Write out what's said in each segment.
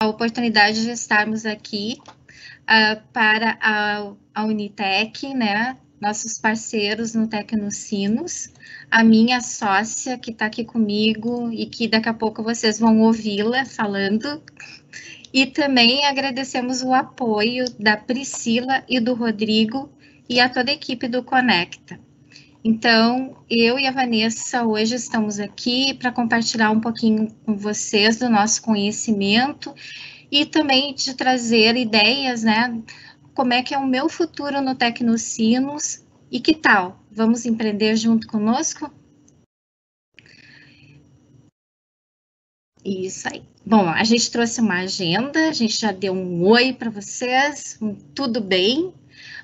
a oportunidade de estarmos aqui para a Unitec, né? Nossos parceiros no Tecnocinos, a minha sócia que está aqui comigo e que daqui a pouco vocês vão ouvi-la falando. E também agradecemos o apoio da Priscila e do Rodrigo e a toda a equipe do Conecta. Então, eu e a Vanessa hoje estamos aqui para compartilhar um pouquinho com vocês do nosso conhecimento e também de trazer ideias, né? Como é que é o meu futuro no Tecnocinos e que tal? Vamos empreender junto conosco? Isso aí. Bom, a gente trouxe uma agenda, a gente já deu um oi para vocês, tudo bem?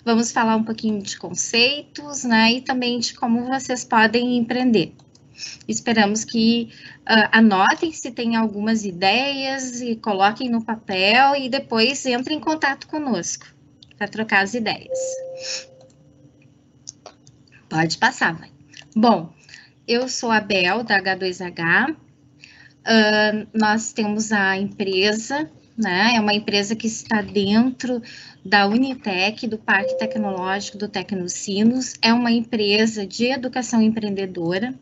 Vamos falar um pouquinho de conceitos, né? E também de como vocês podem empreender. Esperamos que anotem se tem algumas ideias e coloquem no papel e depois entrem em contato conosco para trocar as ideias. Pode passar, vai. Bom, eu sou a Bel, da H2H. Nós temos a empresa, né? É uma empresa que está dentro da Unitec, do Parque Tecnológico do Tecnocinos. É uma empresa de educação empreendedora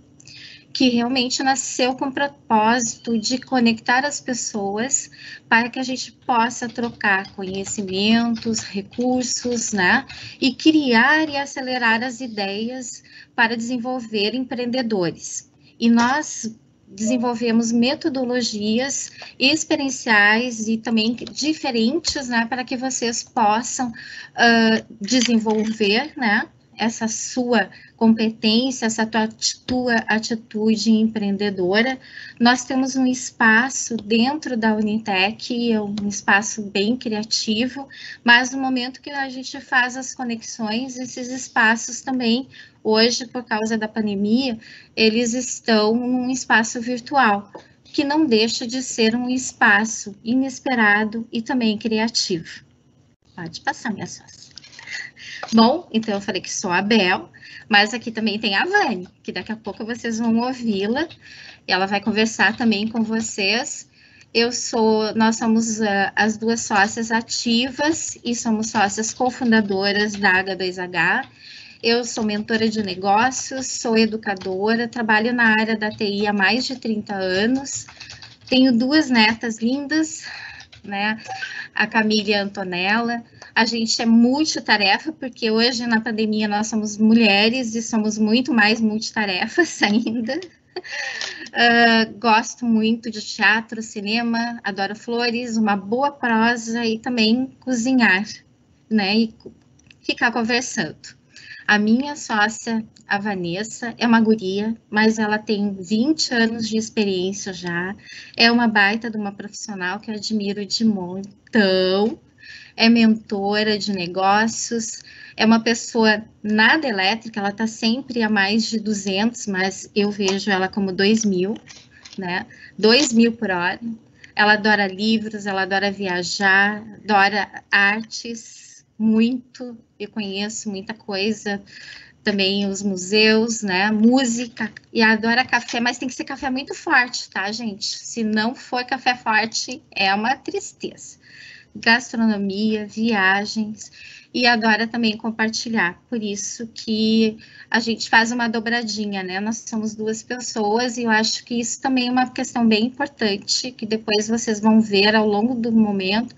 que realmente nasceu com o propósito de conectar as pessoas para que a gente possa trocar conhecimentos, recursos, né? E criar e acelerar as ideias para desenvolver empreendedores. E nós desenvolvemos metodologias experienciais e também diferentes, né? Para que vocês possam desenvolver, né? Essa sua competência, essa tua atitude empreendedora. Nós temos um espaço dentro da Unitec, um espaço bem criativo, mas no momento que a gente faz as conexões, esses espaços também, hoje, por causa da pandemia, eles estão num espaço virtual, que não deixa de ser um espaço inesperado e também criativo. Pode passar, minha sócia. Bom, então eu falei que sou a Bel, mas aqui também tem a Vani, que daqui a pouco vocês vão ouvi-la, e ela vai conversar também com vocês. Nós somos as duas sócias ativas e somos sócias cofundadoras da H2H. Eu sou mentora de negócios, sou educadora, trabalho na área da TI há mais de 30 anos, tenho duas netas lindas, né? A Camila e a Antonella. A gente é multitarefa, porque hoje na pandemia nós somos mulheres e somos muito mais multitarefas ainda. Gosto muito de teatro, cinema, adoro flores, uma boa prosa e também cozinhar, né? E ficar conversando. A minha sócia, a Vanessa, é uma guria, mas ela tem 20 anos de experiência já, é uma baita de uma profissional que eu admiro de montão, é mentora de negócios, é uma pessoa nada elétrica, ela está sempre a mais de 200, mas eu vejo ela como 2.000, né? 2.000 por hora. Ela adora livros, ela adora viajar, adora artes, muito, eu conheço muita coisa, também os museus, né, música, e adora café, mas tem que ser café muito forte, tá, gente? Se não for café forte, é uma tristeza. Gastronomia, viagens, e adora também compartilhar, por isso que a gente faz uma dobradinha, né? Nós somos duas pessoas e eu acho que isso também é uma questão bem importante, que depois vocês vão ver ao longo do momento,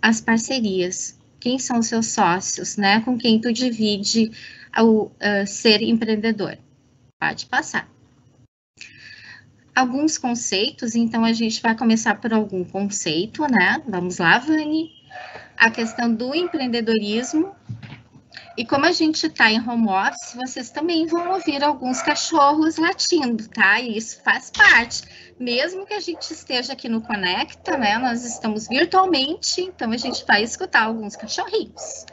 as parcerias. Quem são os seus sócios, né? Com quem tu divide ao ser empreendedor. Pode passar. Alguns conceitos, então a gente vai começar por algum conceito, né? Vamos lá, Vani. A questão do empreendedorismo. E como a gente está em home office, vocês também vão ouvir alguns cachorros latindo, tá? E isso faz parte. Mesmo que a gente esteja aqui no Conecta, né? Nós estamos virtualmente, então a gente vai escutar alguns cachorrinhos.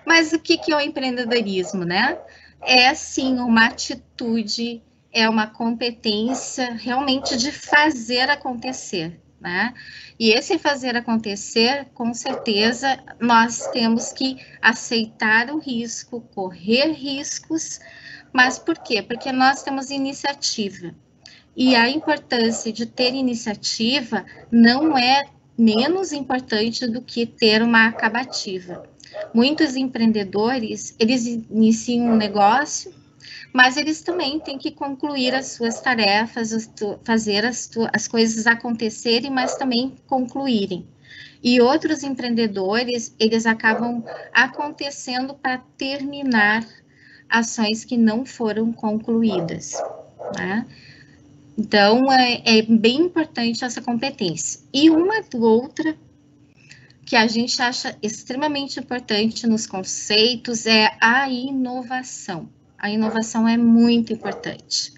Mas o que é o empreendedorismo, né? É, sim, uma atitude, é uma competência realmente de fazer acontecer, né? E esse fazer acontecer, com certeza, nós temos que aceitar o risco, correr riscos, mas por quê? Porque nós temos iniciativa. E a importância de ter iniciativa não é menos importante do que ter uma acabativa. Muitos empreendedores, eles iniciam um negócio, mas eles também têm que concluir as suas tarefas, fazer as coisas acontecerem, mas também concluírem. E outros empreendedores, eles acabam acontecendo para terminar ações que não foram concluídas, né? Então, é bem importante essa competência. E uma outra que a gente acha extremamente importante nos conceitos é a inovação. A inovação é muito importante.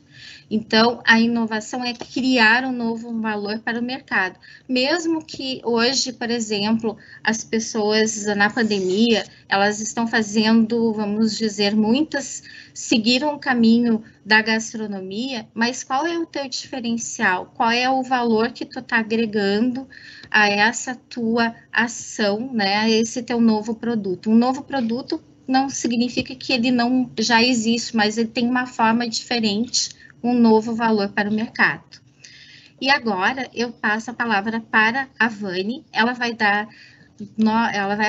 Então, a inovação é criar um novo valor para o mercado. Mesmo que hoje, por exemplo, as pessoas na pandemia, elas estão fazendo, vamos dizer, muitas seguiram o caminho da gastronomia, mas qual é o teu diferencial? Qual é o valor que tu está agregando a essa tua ação, né, a esse teu novo produto? Um novo produto não significa que ele não já existe, mas ele tem uma forma diferente, um novo valor para o mercado. E agora eu passo a palavra para a Vani, ela vai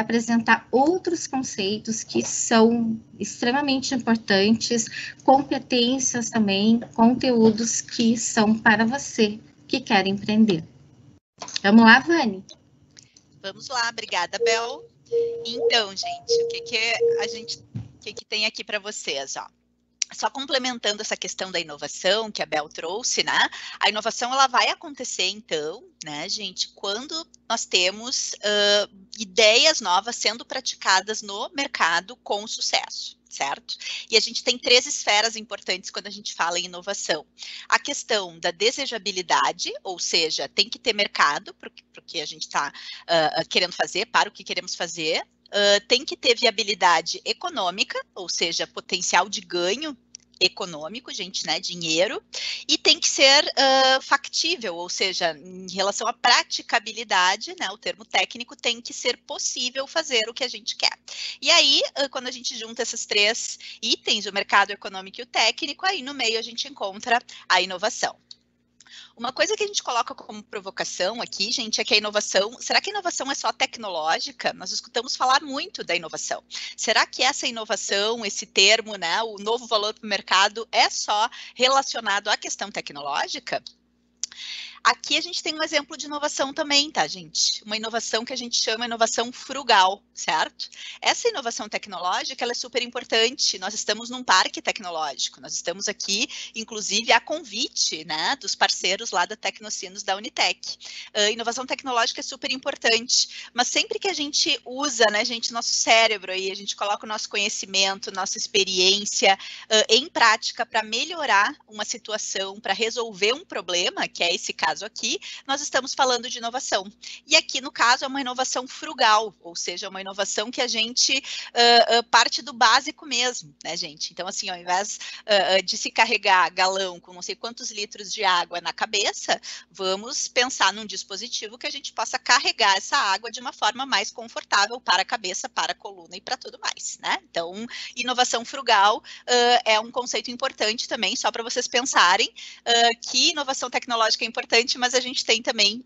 apresentar outros conceitos que são extremamente importantes, competências também, conteúdos que são para você que quer empreender. Vamos lá, Vani? Vamos lá, obrigada, Bel. Então, gente, o que tem aqui para vocês, ó? Só complementando essa questão da inovação que a Bel trouxe, né? A inovação ela vai acontecer, então, né, gente, quando nós temos ideias novas sendo praticadas no mercado com sucesso, certo? E a gente tem 3 esferas importantes quando a gente fala em inovação. A questão da desejabilidade, ou seja, tem que ter mercado para o que a gente está querendo fazer, para o que queremos fazer. Tem que ter viabilidade econômica, ou seja, potencial de ganho econômico, gente, né, dinheiro, e tem que ser factível, ou seja, em relação à praticabilidade, né, o termo técnico, tem que ser possível fazer o que a gente quer. E aí, quando a gente junta esses 3 itens, o mercado, o econômico e o técnico, aí no meio a gente encontra a inovação. Uma coisa que a gente coloca como provocação aqui, gente, é que a inovação, será que a inovação é só tecnológica? Nós escutamos falar muito da inovação. Será que essa inovação, esse termo, né, o novo valor para o mercado, é só relacionado à questão tecnológica? Aqui a gente tem um exemplo de inovação também, tá, gente? Uma inovação que a gente chama de inovação frugal, certo? Essa inovação tecnológica, ela é super importante. Nós estamos num parque tecnológico, nós estamos aqui, inclusive, a convite, né, dos parceiros lá da Tecnocinos da Unitec. Inovação tecnológica é super importante, mas sempre que a gente usa, né, gente, nosso cérebro aí, a gente coloca o nosso conhecimento, nossa experiência em prática para melhorar uma situação, para resolver um problema, que é esse caso aqui, nós estamos falando de inovação. E aqui, no caso, é uma inovação frugal, ou seja, uma inovação que a gente parte do básico mesmo, né, gente? Então, assim, ao invés de se carregar galão com não sei quantos litros de água na cabeça, vamos pensar num dispositivo que a gente possa carregar essa água de uma forma mais confortável para a cabeça, para a coluna e para tudo mais, né? Então, inovação frugal é um conceito importante também, só para vocês pensarem que inovação tecnológica é importante, mas a gente tem também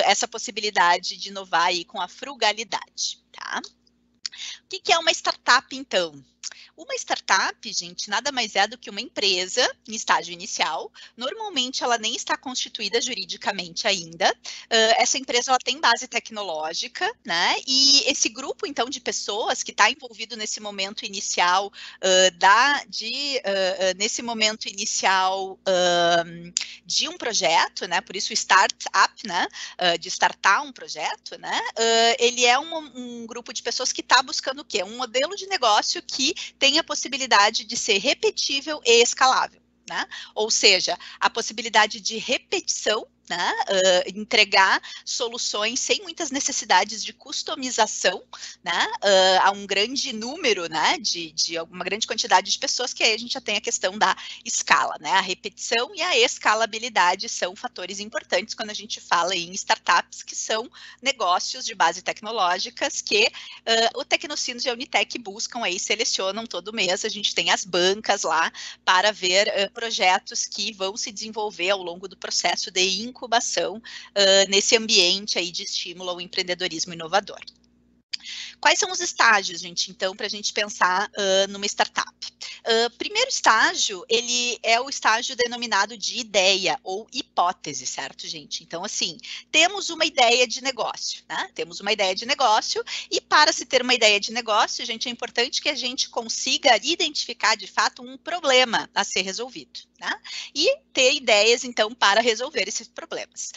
essa possibilidade de inovar aí com a frugalidade, tá? O que é uma startup, então? Uma startup, gente, nada mais é do que uma empresa em estágio inicial. Normalmente, ela nem está constituída juridicamente ainda. Essa empresa ela tem base tecnológica, né? E esse grupo, então, de pessoas que está envolvido nesse momento inicial de um projeto, né? Por isso, startup, né? De startar um projeto, né? Ele é um grupo de pessoas que está buscando o quê? Um modelo de negócio que tem a possibilidade de ser repetível e escalável, né? Ou seja, a possibilidade de repetição né? Entregar soluções sem muitas necessidades de customização, né? A um grande número, né? De uma grande quantidade de pessoas, que aí a gente já tem a questão da escala, né? A repetição e a escalabilidade são fatores importantes quando a gente fala em startups, que são negócios de base tecnológicas que o Tecnocinos e a Unitec buscam aí, selecionam todo mês. A gente tem as bancas lá para ver projetos que vão se desenvolver ao longo do processo de incubação nesse ambiente aí de estímulo ao empreendedorismo inovador. Quais são os estágios, gente, então, para a gente pensar numa startup? Primeiro estágio, ele é o estágio denominado de ideia ou hipótese, certo, gente? Então, assim, temos uma ideia de negócio, né? Temos uma ideia de negócio e para se ter uma ideia de negócio, gente, é importante que a gente consiga identificar, de fato, um problema a ser resolvido, né? E ter ideias, então, para resolver esses problemas.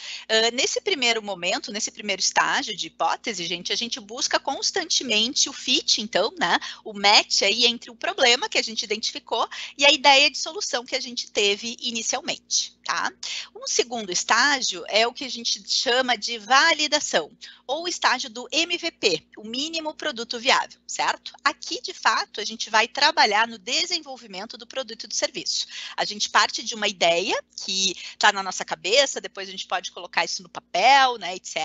Nesse primeiro momento, nesse primeiro estágio de hipótese, gente, a gente busca constantemente o fit, então, né? O match aí entre o problema que a gente identificou e a ideia de solução que a gente teve inicialmente, tá? Um segundo estágio é o que a gente chama de validação, ou o estágio do MVP, o mínimo produto viável, certo? Aqui, de fato, a gente vai trabalhar no desenvolvimento do produto e do serviço. A gente parte de uma ideia que está na nossa cabeça, depois a gente pode colocar isso no papel, né, etc.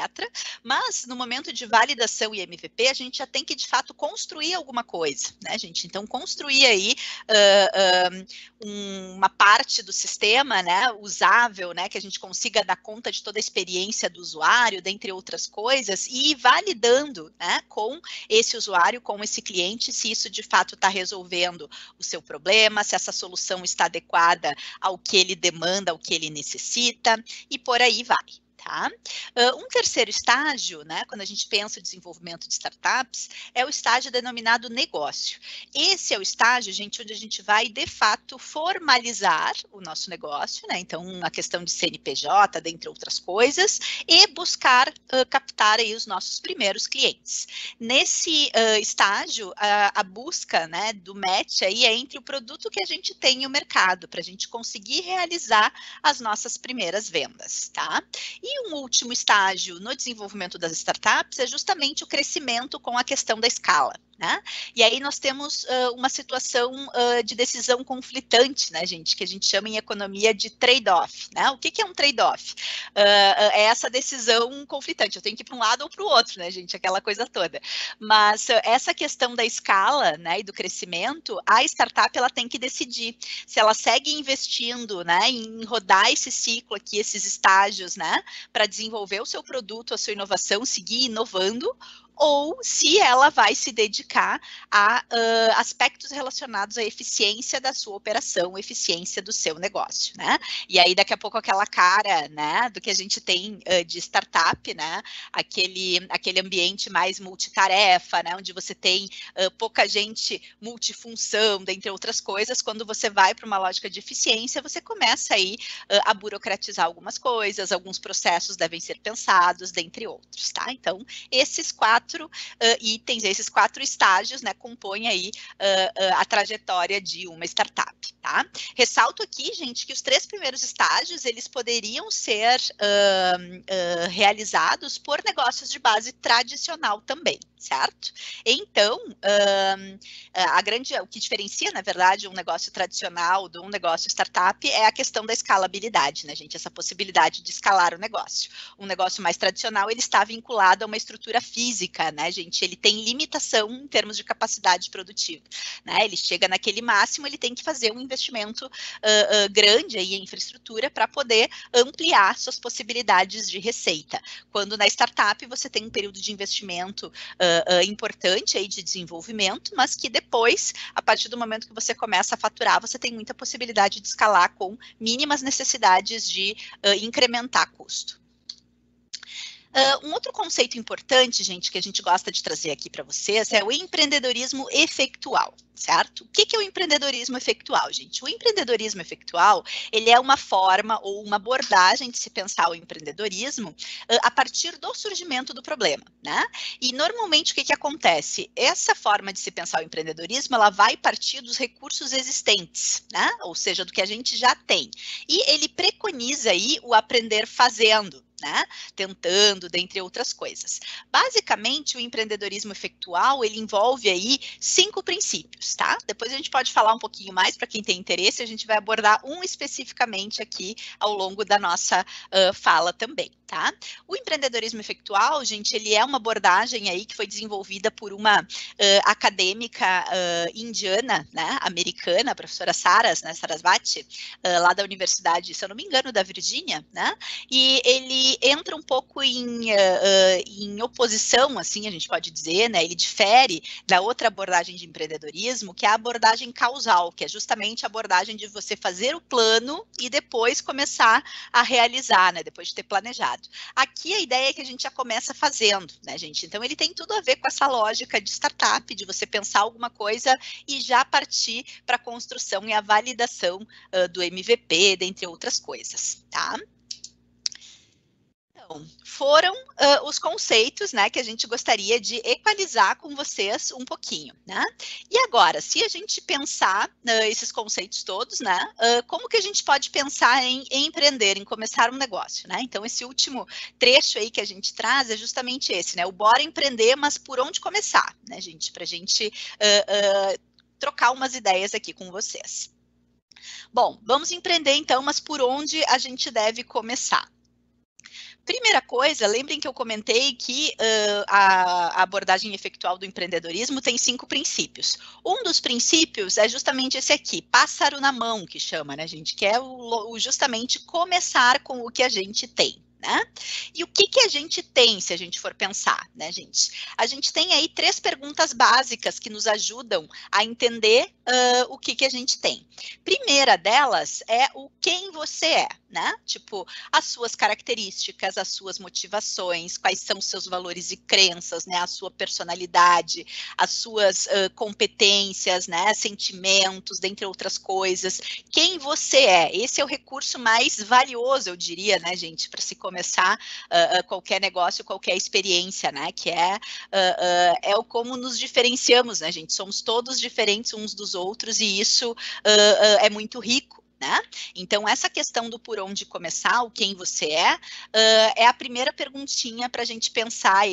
Mas no momento de validação e MVP, a gente já tem que, de fato, construir alguma coisa, né, gente? Então, construir aí uma parte do sistema, né, usável, né, que a gente consiga dar conta de toda a experiência do usuário, dentre outras coisas, e ir validando, né, com esse usuário, com esse cliente, se isso de fato está resolvendo o seu problema, se essa solução está adequada ao que ele demanda, ao que ele necessita, e por aí vai. Tá? Um terceiro estágio, né, quando a gente pensa o desenvolvimento de startups, é o estágio denominado negócio. Esse é o estágio, gente, onde a gente vai, de fato, formalizar o nosso negócio, né, então a questão de CNPJ, dentre outras coisas, e buscar captar aí os nossos primeiros clientes. Nesse estágio, a busca, né, do match aí é entre o produto que a gente tem e o mercado, para a gente conseguir realizar as nossas primeiras vendas, tá? E um último estágio no desenvolvimento das startups é justamente o crescimento com a questão da escala, né? E aí nós temos uma situação de decisão conflitante, né, gente, que a gente chama em economia de trade-off, né? O que é um trade-off? É essa decisão conflitante, eu tenho que ir para um lado ou para o outro, né, gente, aquela coisa toda. Mas essa questão da escala, né, e do crescimento, a startup ela tem que decidir se ela segue investindo, né, em rodar esse ciclo aqui, esses estágios, né, para desenvolver o seu produto, a sua inovação, seguir inovando, ou se ela vai se dedicar a aspectos relacionados à eficiência da sua operação, eficiência do seu negócio, né? E aí, daqui a pouco, aquela cara, né, do que a gente tem de startup, né, aquele ambiente mais multitarefa, né, onde você tem pouca gente multifunção, dentre outras coisas, quando você vai para uma lógica de eficiência, você começa aí a burocratizar algumas coisas, alguns processos devem ser pensados, dentre outros, tá? Então, esses quatro itens, esses 4 estágios, né, compõem aí a trajetória de uma startup, tá? Ressalto aqui, gente, que os 3 primeiros estágios, eles poderiam ser realizados por negócios de base tradicional também, certo? Então, o que diferencia, na verdade, um negócio tradicional de um negócio startup é a questão da escalabilidade, né, gente? Essa possibilidade de escalar o negócio. Um negócio mais tradicional, ele está vinculado a uma estrutura física, né, gente? Ele tem limitação em termos de capacidade produtiva, né? Ele chega naquele máximo, ele tem que fazer um investimento grande aí em infraestrutura para poder ampliar suas possibilidades de receita. Quando na startup você tem um período de investimento importante aí de desenvolvimento, mas que depois, a partir do momento que você começa a faturar, você tem muita possibilidade de escalar com mínimas necessidades de incrementar custo. Um outro conceito importante, gente, que a gente gosta de trazer aqui para vocês é o empreendedorismo efetual, certo? O que é o empreendedorismo efetual, gente? O empreendedorismo efetual, ele é uma forma ou uma abordagem de se pensar o empreendedorismo a partir do surgimento do problema, né? E normalmente o que acontece? Essa forma de se pensar o empreendedorismo, ela vai partir dos recursos existentes, né? Ou seja, do que a gente já tem. E ele preconiza aí o aprender fazendo, né? Tentando, dentre outras coisas. Basicamente, o empreendedorismo efetual, ele envolve aí 5 princípios, tá? Depois a gente pode falar um pouquinho mais, para quem tem interesse, a gente vai abordar um especificamente aqui ao longo da nossa fala também, tá? O empreendedorismo efetual, gente, ele é uma abordagem aí que foi desenvolvida por uma acadêmica indiana, né, americana, a professora Sarasvati, lá da universidade, se eu não me engano, da Virgínia, né? E ele entra um pouco em oposição, assim, a gente pode dizer, né? Ele difere da outra abordagem de empreendedorismo, que é a abordagem causal, que é justamente a abordagem de você fazer o plano e depois começar a realizar, né? Depois de ter planejado. Aqui a ideia é que a gente já começa fazendo, né, gente? Então ele tem tudo a ver com essa lógica de startup, de você pensar alguma coisa e já partir para a construção e a validação do MVP, dentre outras coisas, tá? Então, foram os conceitos, né, que a gente gostaria de equalizar com vocês um pouquinho, né? E agora, se a gente pensar esses conceitos todos, né, como que a gente pode pensar em empreender, em começar um negócio, né? Então, esse último trecho aí que a gente traz é justamente esse, né? O bora empreender, mas por onde começar, né, gente? Para a gente trocar umas ideias aqui com vocês. Bom, vamos empreender então, mas por onde a gente deve começar? Primeira coisa, lembrem que eu comentei que a abordagem efetual do empreendedorismo tem 5 princípios. Um dos princípios é justamente esse aqui, pássaro na mão, que chama, né, gente? Que é justamente começar com o que a gente tem, né? E o que a gente tem, se a gente for pensar, né, gente? A gente tem aí 3 perguntas básicas que nos ajudam a entender o que a gente tem. Primeira delas é o quem você é, né? Tipo, as suas características, as suas motivações, quais são os seus valores e crenças, né? A sua personalidade, as suas competências, né? Sentimentos, dentre outras coisas. Quem você é? Esse é o recurso mais valioso, eu diria, né, gente, para se começar qualquer negócio, qualquer experiência, né? Que é o como nos diferenciamos, né, gente? Somos todos diferentes uns dos outros e isso é muito rico, né? Então, essa questão do por onde começar, o quem você é a primeira perguntinha para a gente pensar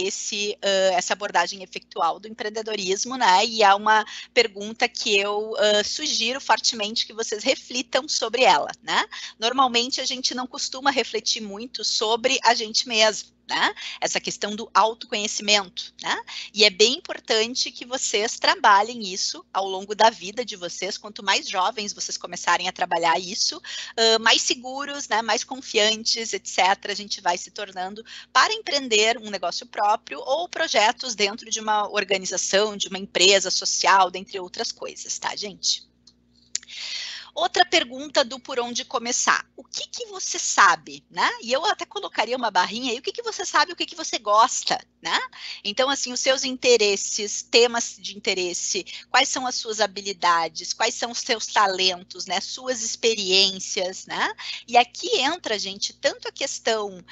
essa abordagem efetual do empreendedorismo, né? E é uma pergunta que eu sugiro fortemente que vocês reflitam sobre ela, né? Normalmente, a gente não costuma refletir muito sobre a gente mesmo, né? Essa questão do autoconhecimento, né? E é bem importante que vocês trabalhem isso ao longo da vida de vocês. Quanto mais jovens vocês começarem a trabalhar isso, mais seguros, né? Mais confiantes, etc. A gente vai se tornando para empreender um negócio próprio ou projetos dentro de uma organização, de uma empresa social, dentre outras coisas, tá, gente? Outra pergunta do por onde começar. O que você sabe, né? E eu até colocaria uma barrinha aí, o que você sabe, o que você gosta, né? Então, assim, os seus interesses, temas de interesse, quais são as suas habilidades, quais são os seus talentos, né? Suas experiências, né? E aqui entra, gente, tanto a questão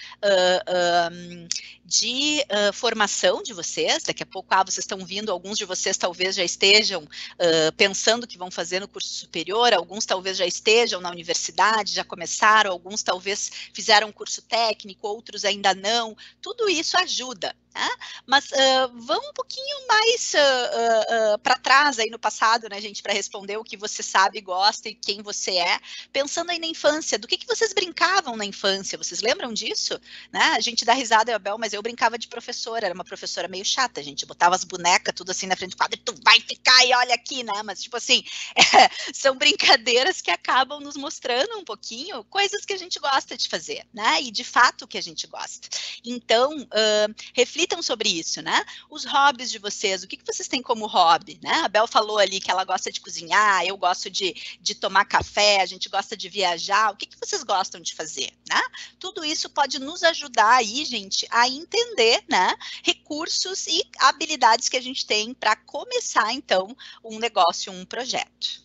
de formação de vocês, daqui a pouco, vocês estão vindo, alguns de vocês talvez já estejam pensando que vão fazer no curso superior, alguns talvez já estejam na universidade, já começaram, alguns talvez fizeram um curso técnico, outros ainda não, tudo isso ajuda. Né? Mas vamos um pouquinho mais para trás aí no passado, né, gente, para responder o que você sabe, gosta e quem você é, pensando aí na infância, do que vocês brincavam na infância, vocês lembram disso? Né? A gente dá risada, Abel, mas eu brincava de professora, era uma professora meio chata, a gente botava as bonecas tudo assim na frente do quadro e tu vai ficar e olha aqui, né, mas tipo assim, são brincadeiras que acabam nos mostrando um pouquinho coisas que a gente gosta de fazer, né, e de fato que a gente gosta. Então, reflita reflitam sobre isso, né? Os hobbies de vocês, o que vocês têm como hobby, né? A Bel falou ali que ela gosta de cozinhar, eu gosto de tomar café, a gente gosta de viajar, o que vocês gostam de fazer, né? Tudo isso pode nos ajudar aí, gente, a entender, né, recursos e habilidades que a gente tem para começar, então, um negócio, um projeto.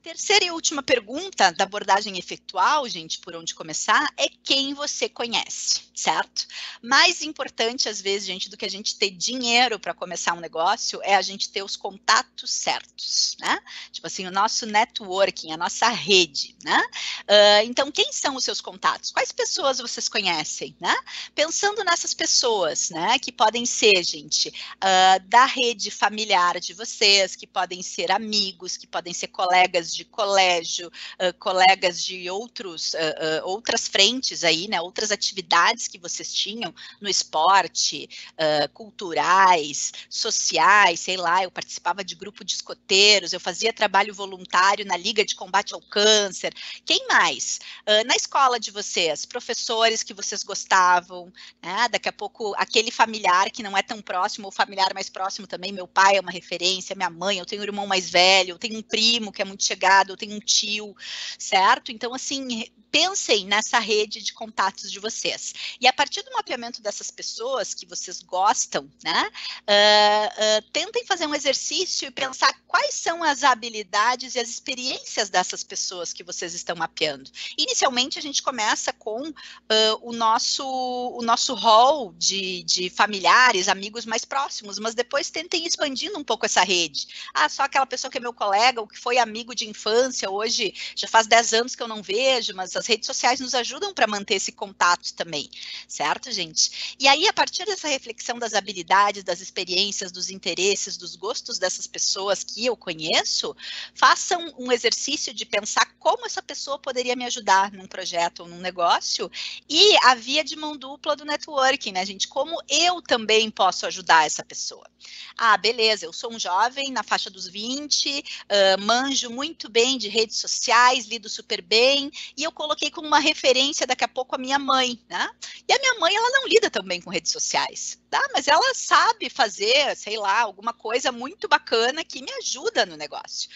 Terceira e última pergunta da abordagem efetual, gente, por onde começar, é quem você conhece, certo? Mais importante, às vezes, gente, do que a gente ter dinheiro para começar um negócio, é a gente ter os contatos certos, né? Tipo assim, o nosso networking, a nossa rede, né? Então, quem são os seus contatos? Quais pessoas vocês conhecem, né? Pensando nessas pessoas, né, que podem ser, gente, da rede familiar de vocês, que podem ser amigos, que podem ser colegas de colégio, colegas de outras frentes aí, né, outras atividades que vocês tinham no esporte, culturais, sociais, sei lá, eu participava de grupo de escoteiros, eu fazia trabalho voluntário na Liga de Combate ao Câncer. Quem mais? Na escola de vocês, professores que vocês gostavam, né, daqui a pouco aquele familiar que não é tão próximo, ou familiar mais próximo também, meu pai é uma referência, minha mãe, eu tenho um irmão mais velho, eu tenho um primo que é muito chegado, eu tenho um tio, certo? Então, assim, pensem nessa rede de contatos de vocês. E a partir do mapeamento dessas pessoas que vocês gostam, né, tentem fazer um exercício e pensar quais são as habilidades e as experiências dessas pessoas que vocês estão mapeando. Inicialmente, a gente começa com o nosso hall de familiares, amigos mais próximos, mas depois tentem expandindo um pouco essa rede. Ah, só aquela pessoa que é meu colega, ou que foi amigo de infância, hoje já faz 10 anos que eu não vejo, mas as redes sociais nos ajudam para manter esse contato também, certo, gente? E aí, a partir dessa reflexão das habilidades, das experiências, dos interesses, dos gostos dessas pessoas que eu conheço, façam um exercício de pensar como essa pessoa poderia me ajudar num projeto ou num negócio, e a via de mão dupla do networking, né, gente? Como eu também posso ajudar essa pessoa. Ah, beleza, eu sou um jovem na faixa dos 20, manjo muito bem de redes sociais, lido super bem, e eu coloquei como uma referência daqui a pouco a minha mãe, né? E a minha mãe, ela não lida tão bem com redes sociais, tá? Mas ela sabe fazer, sei lá, alguma coisa muito bacana que me ajuda no negócio.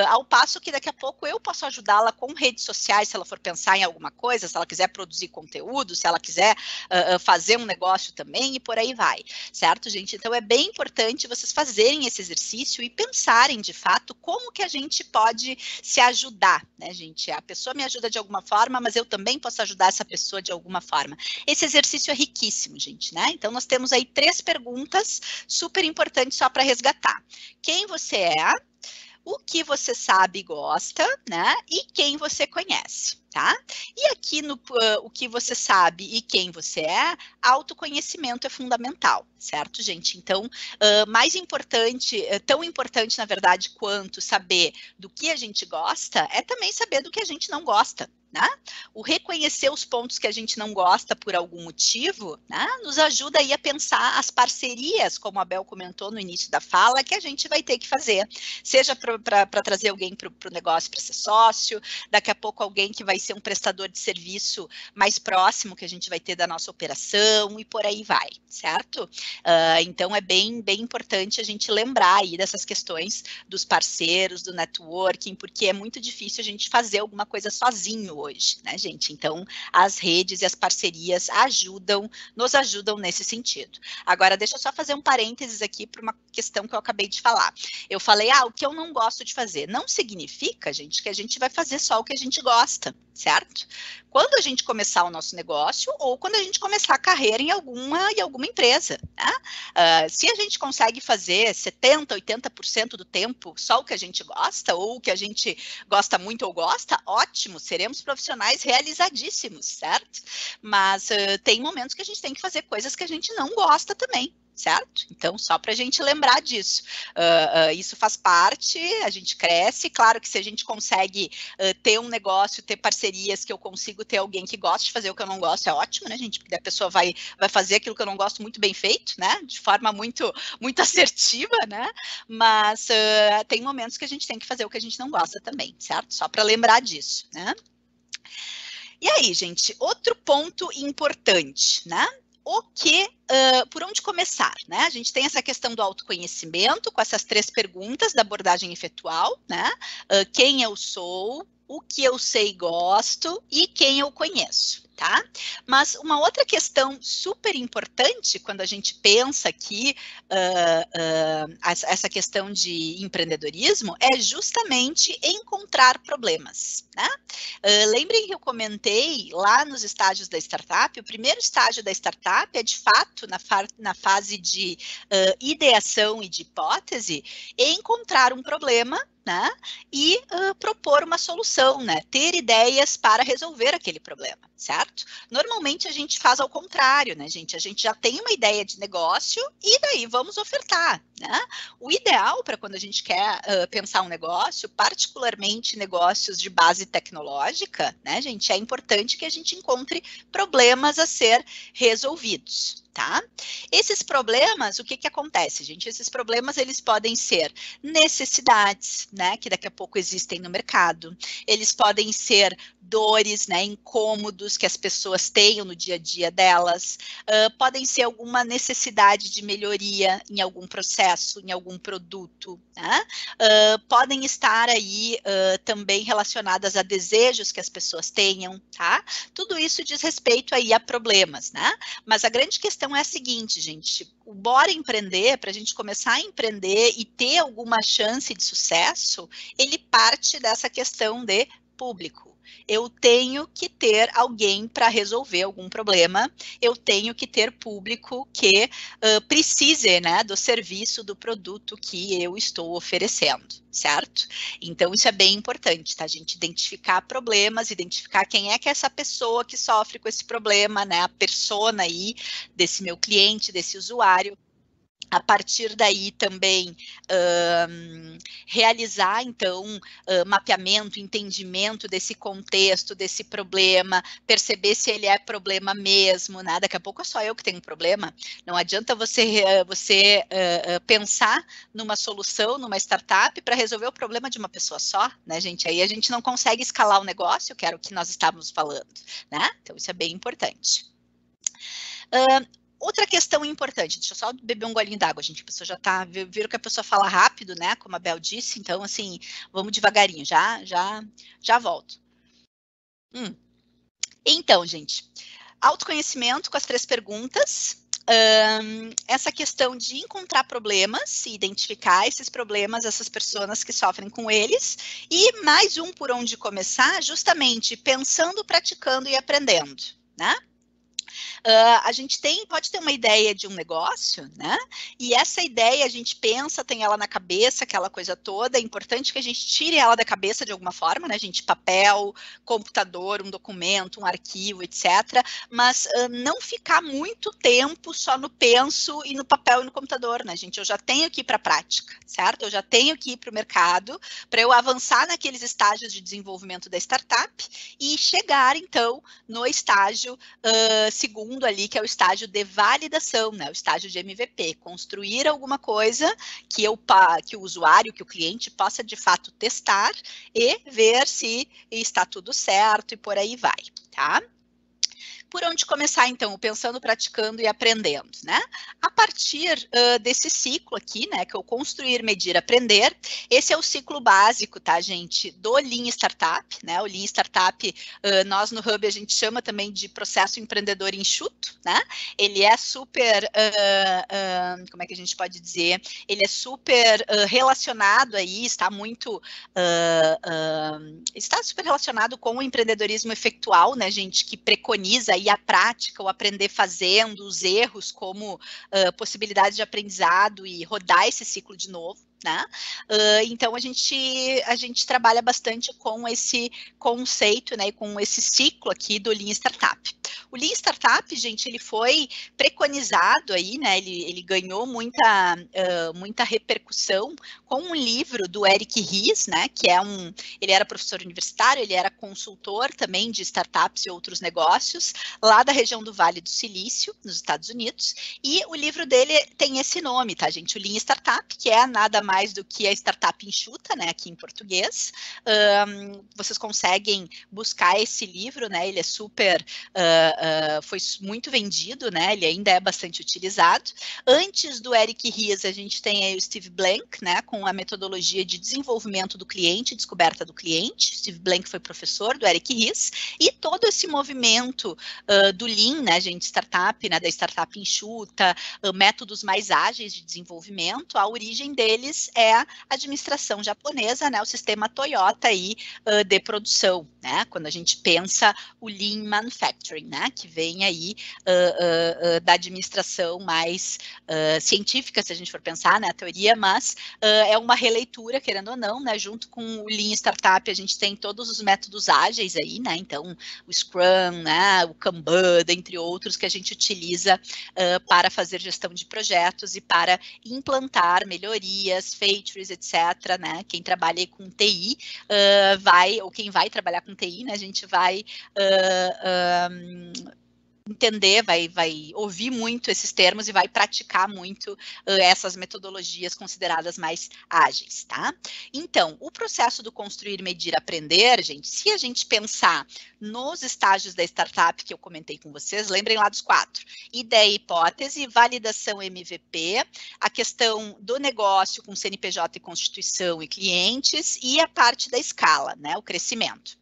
Ao passo que daqui a pouco eu posso ajudá-la com redes sociais, se ela for pensar em alguma coisa, se ela quiser produzir conteúdo, se ela quiser fazer um negócio também, e por aí vai, certo, gente? Então, é bem importante vocês fazerem esse exercício e pensarem, de fato, como que a gente pode se ajudar, né, gente? A pessoa me ajuda de alguma forma, mas eu também posso ajudar essa pessoa de alguma forma. Esse exercício é riquíssimo, gente, né? Então, nós temos aí 3 perguntas super importantes só para resgatar. Quem você é? O que você sabe e gosta, né? E quem você conhece, tá? E aqui no o que você sabe e quem você é, autoconhecimento é fundamental, certo, gente? Então, mais importante, tão importante, na verdade, quanto saber do que a gente gosta, é também saber do que a gente não gosta, né? O reconhecer os pontos que a gente não gosta por algum motivo, né, nos ajuda aí a pensar as parcerias, como a Bel comentou no início da fala, que a gente vai ter que fazer, seja para trazer alguém para o negócio para ser sócio, daqui a pouco alguém que vai ser um prestador de serviço mais próximo que a gente vai ter da nossa operação, e por aí vai, certo? Então, é bem importante a gente lembrar aí dessas questões dos parceiros, do networking, porque é muito difícil a gente fazer alguma coisa sozinho hoje, né, gente? Então, as redes e as parcerias nos ajudam nesse sentido. Agora, deixa eu só fazer um parênteses aqui para uma questão que eu acabei de falar. Eu falei, o que eu não gosto de fazer. Não significa, gente, que a gente vai fazer só o que a gente gosta, certo? Quando a gente começar o nosso negócio ou quando a gente começar a carreira em alguma empresa, né? Se a gente consegue fazer 70%, 80% do tempo só o que a gente gosta, ou o que a gente gosta muito ou gosta, ótimo, seremos profissionais realizadíssimos, certo? Mas tem momentos que a gente tem que fazer coisas que a gente não gosta também, certo? Então, só para a gente lembrar disso. Isso faz parte, a gente cresce, claro que se a gente consegue ter um negócio, ter parcerias, que eu consigo ter alguém que gosta de fazer o que eu não gosto, é ótimo, né, gente? Porque a pessoa vai fazer aquilo que eu não gosto muito bem feito, né? De forma muito assertiva, né? Mas tem momentos que a gente tem que fazer o que a gente não gosta também, certo? Só para lembrar disso, né? E aí, gente, outro ponto importante, né? por onde começar, né? A gente tem essa questão do autoconhecimento, com essas 3 perguntas da abordagem efetual, né? Quem eu sou, o que eu sei e gosto e quem eu conheço, tá? Mas uma outra questão super importante quando a gente pensa aqui essa questão de empreendedorismo é justamente encontrar problemas, né? Lembrem que eu comentei lá nos estágios da startup, o primeiro estágio da startup é de fato na fase de ideação e de hipótese, encontrar um problema, né, e propor uma solução, né, ter ideias para resolver aquele problema, certo? Normalmente a gente faz ao contrário, né, gente? A gente já tem uma ideia de negócio e daí vamos ofertar, né? O ideal para quando a gente quer pensar um negócio, particularmente negócios de base tecnológica, né, gente, é importante que a gente encontre problemas a ser resolvidos, tá? Esses problemas, o que acontece, gente? Esses problemas, eles podem ser necessidades, né, que daqui a pouco existem no mercado, eles podem ser dores, né, incômodos que as pessoas tenham no dia a dia delas, podem ser alguma necessidade de melhoria em algum processo, em algum produto, né? Podem estar aí também relacionadas a desejos que as pessoas tenham, tá? Tudo isso diz respeito aí a problemas, né? Mas a grande questão é a seguinte, gente, o bora empreender, para a gente começar a empreender e ter alguma chance de sucesso, ele parte dessa questão de público. Eu tenho que ter alguém para resolver algum problema, eu tenho que ter público que precise, né, do serviço, do produto que eu estou oferecendo, certo? Então, isso é bem importante, tá, gente? Identificar problemas, identificar quem é que é essa pessoa que sofre com esse problema, né, a persona aí desse meu cliente, desse usuário. A partir daí também realizar, então, mapeamento, entendimento desse contexto, desse problema, perceber se ele é problema mesmo, né? Daqui a pouco é só eu que tenho problema, não adianta você pensar numa solução, numa startup, para resolver o problema de uma pessoa só, né, gente? Aí a gente não consegue escalar o negócio, que era o que nós estávamos falando, né? Então, isso é bem importante. Outra questão importante, deixa eu só beber um golinho d'água, gente, a pessoa já tá, viram que a pessoa fala rápido, né, como a Bel disse, então, assim, vamos devagarinho, já volto. Então, gente, autoconhecimento com as 3 perguntas, essa questão de encontrar problemas, identificar esses problemas, essas pessoas que sofrem com eles, e mais um por onde começar, justamente pensando, praticando e aprendendo, né? A gente pode ter uma ideia de um negócio, né? E essa ideia a gente pensa, tem ela na cabeça, aquela coisa toda. É importante que a gente tire ela da cabeça de alguma forma, né, gente? Papel, computador, um documento, um arquivo, etc. Mas não ficar muito tempo só no penso e no papel e no computador, né, gente? Eu já tenho que ir para a prática, certo? Eu já tenho que ir para o mercado para eu avançar naqueles estágios de desenvolvimento da startup e chegar, então, no estágio segundo ali, que é o estágio de validação, né? O estágio de MVP, construir alguma coisa que o usuário, que o cliente possa de fato testar e ver se está tudo certo e por aí vai, tá? Por onde começar, então? Pensando, praticando e aprendendo, né? A partir desse ciclo aqui, né, que é o construir, medir, aprender, esse é o ciclo básico, tá, gente, do Lean Startup, né? O Lean Startup, nós no Hub a gente chama também de processo empreendedor enxuto, né? Ele é super, como é que a gente pode dizer? Ele é super relacionado aí, está super relacionado com o empreendedorismo efetual, né, gente, que preconiza aí a prática, o aprender fazendo, os erros como possibilidade de aprendizado e rodar esse ciclo de novo, né? Então, a gente trabalha bastante com esse conceito, né, e com esse ciclo aqui do Lean Startup. O Lean Startup, gente, ele foi preconizado aí, né, ele ganhou muita repercussão com um livro do Eric Ries, né, que ele era professor universitário, ele era consultor também de startups e outros negócios, lá da região do Vale do Silício, nos Estados Unidos, e o livro dele tem esse nome, tá, gente? O Lean Startup, que é nada mais do que a startup enxuta, né, aqui em português. Vocês conseguem buscar esse livro, né, ele é super foi muito vendido, né? Ele ainda é bastante utilizado. Antes do Eric Ries, a gente tem aí o Steve Blank, né? Com a metodologia de desenvolvimento do cliente, descoberta do cliente. Steve Blank foi professor do Eric Ries, e todo esse movimento do Lean, né, gente, startup, né, da startup enxuta, métodos mais ágeis de desenvolvimento, a origem deles é a administração japonesa, né, o sistema Toyota aí de produção, né, quando a gente pensa o Lean Manufacturing, né, que vem aí da administração mais científica, se a gente for pensar, né, a teoria, mas é uma releitura, querendo ou não, né, junto com o Lean Startup, a gente tem todos os métodos ágeis aí, né, então o Scrum, né, o Kanban, dentre outros, que a gente utiliza para fazer gestão de projetos e para implantar melhorias, features, etc., né, quem trabalha com TI ou quem vai trabalhar com TI, né, a gente vai entender, vai ouvir muito esses termos e vai praticar muito essas metodologias consideradas mais ágeis, tá? Então, o processo do construir, medir, aprender, gente, se a gente pensar nos estágios da startup que eu comentei com vocês, lembrem lá dos 4. Ideia e hipótese, validação MVP, a questão do negócio com CNPJ e constituição e clientes, e a parte da escala, né, o crescimento.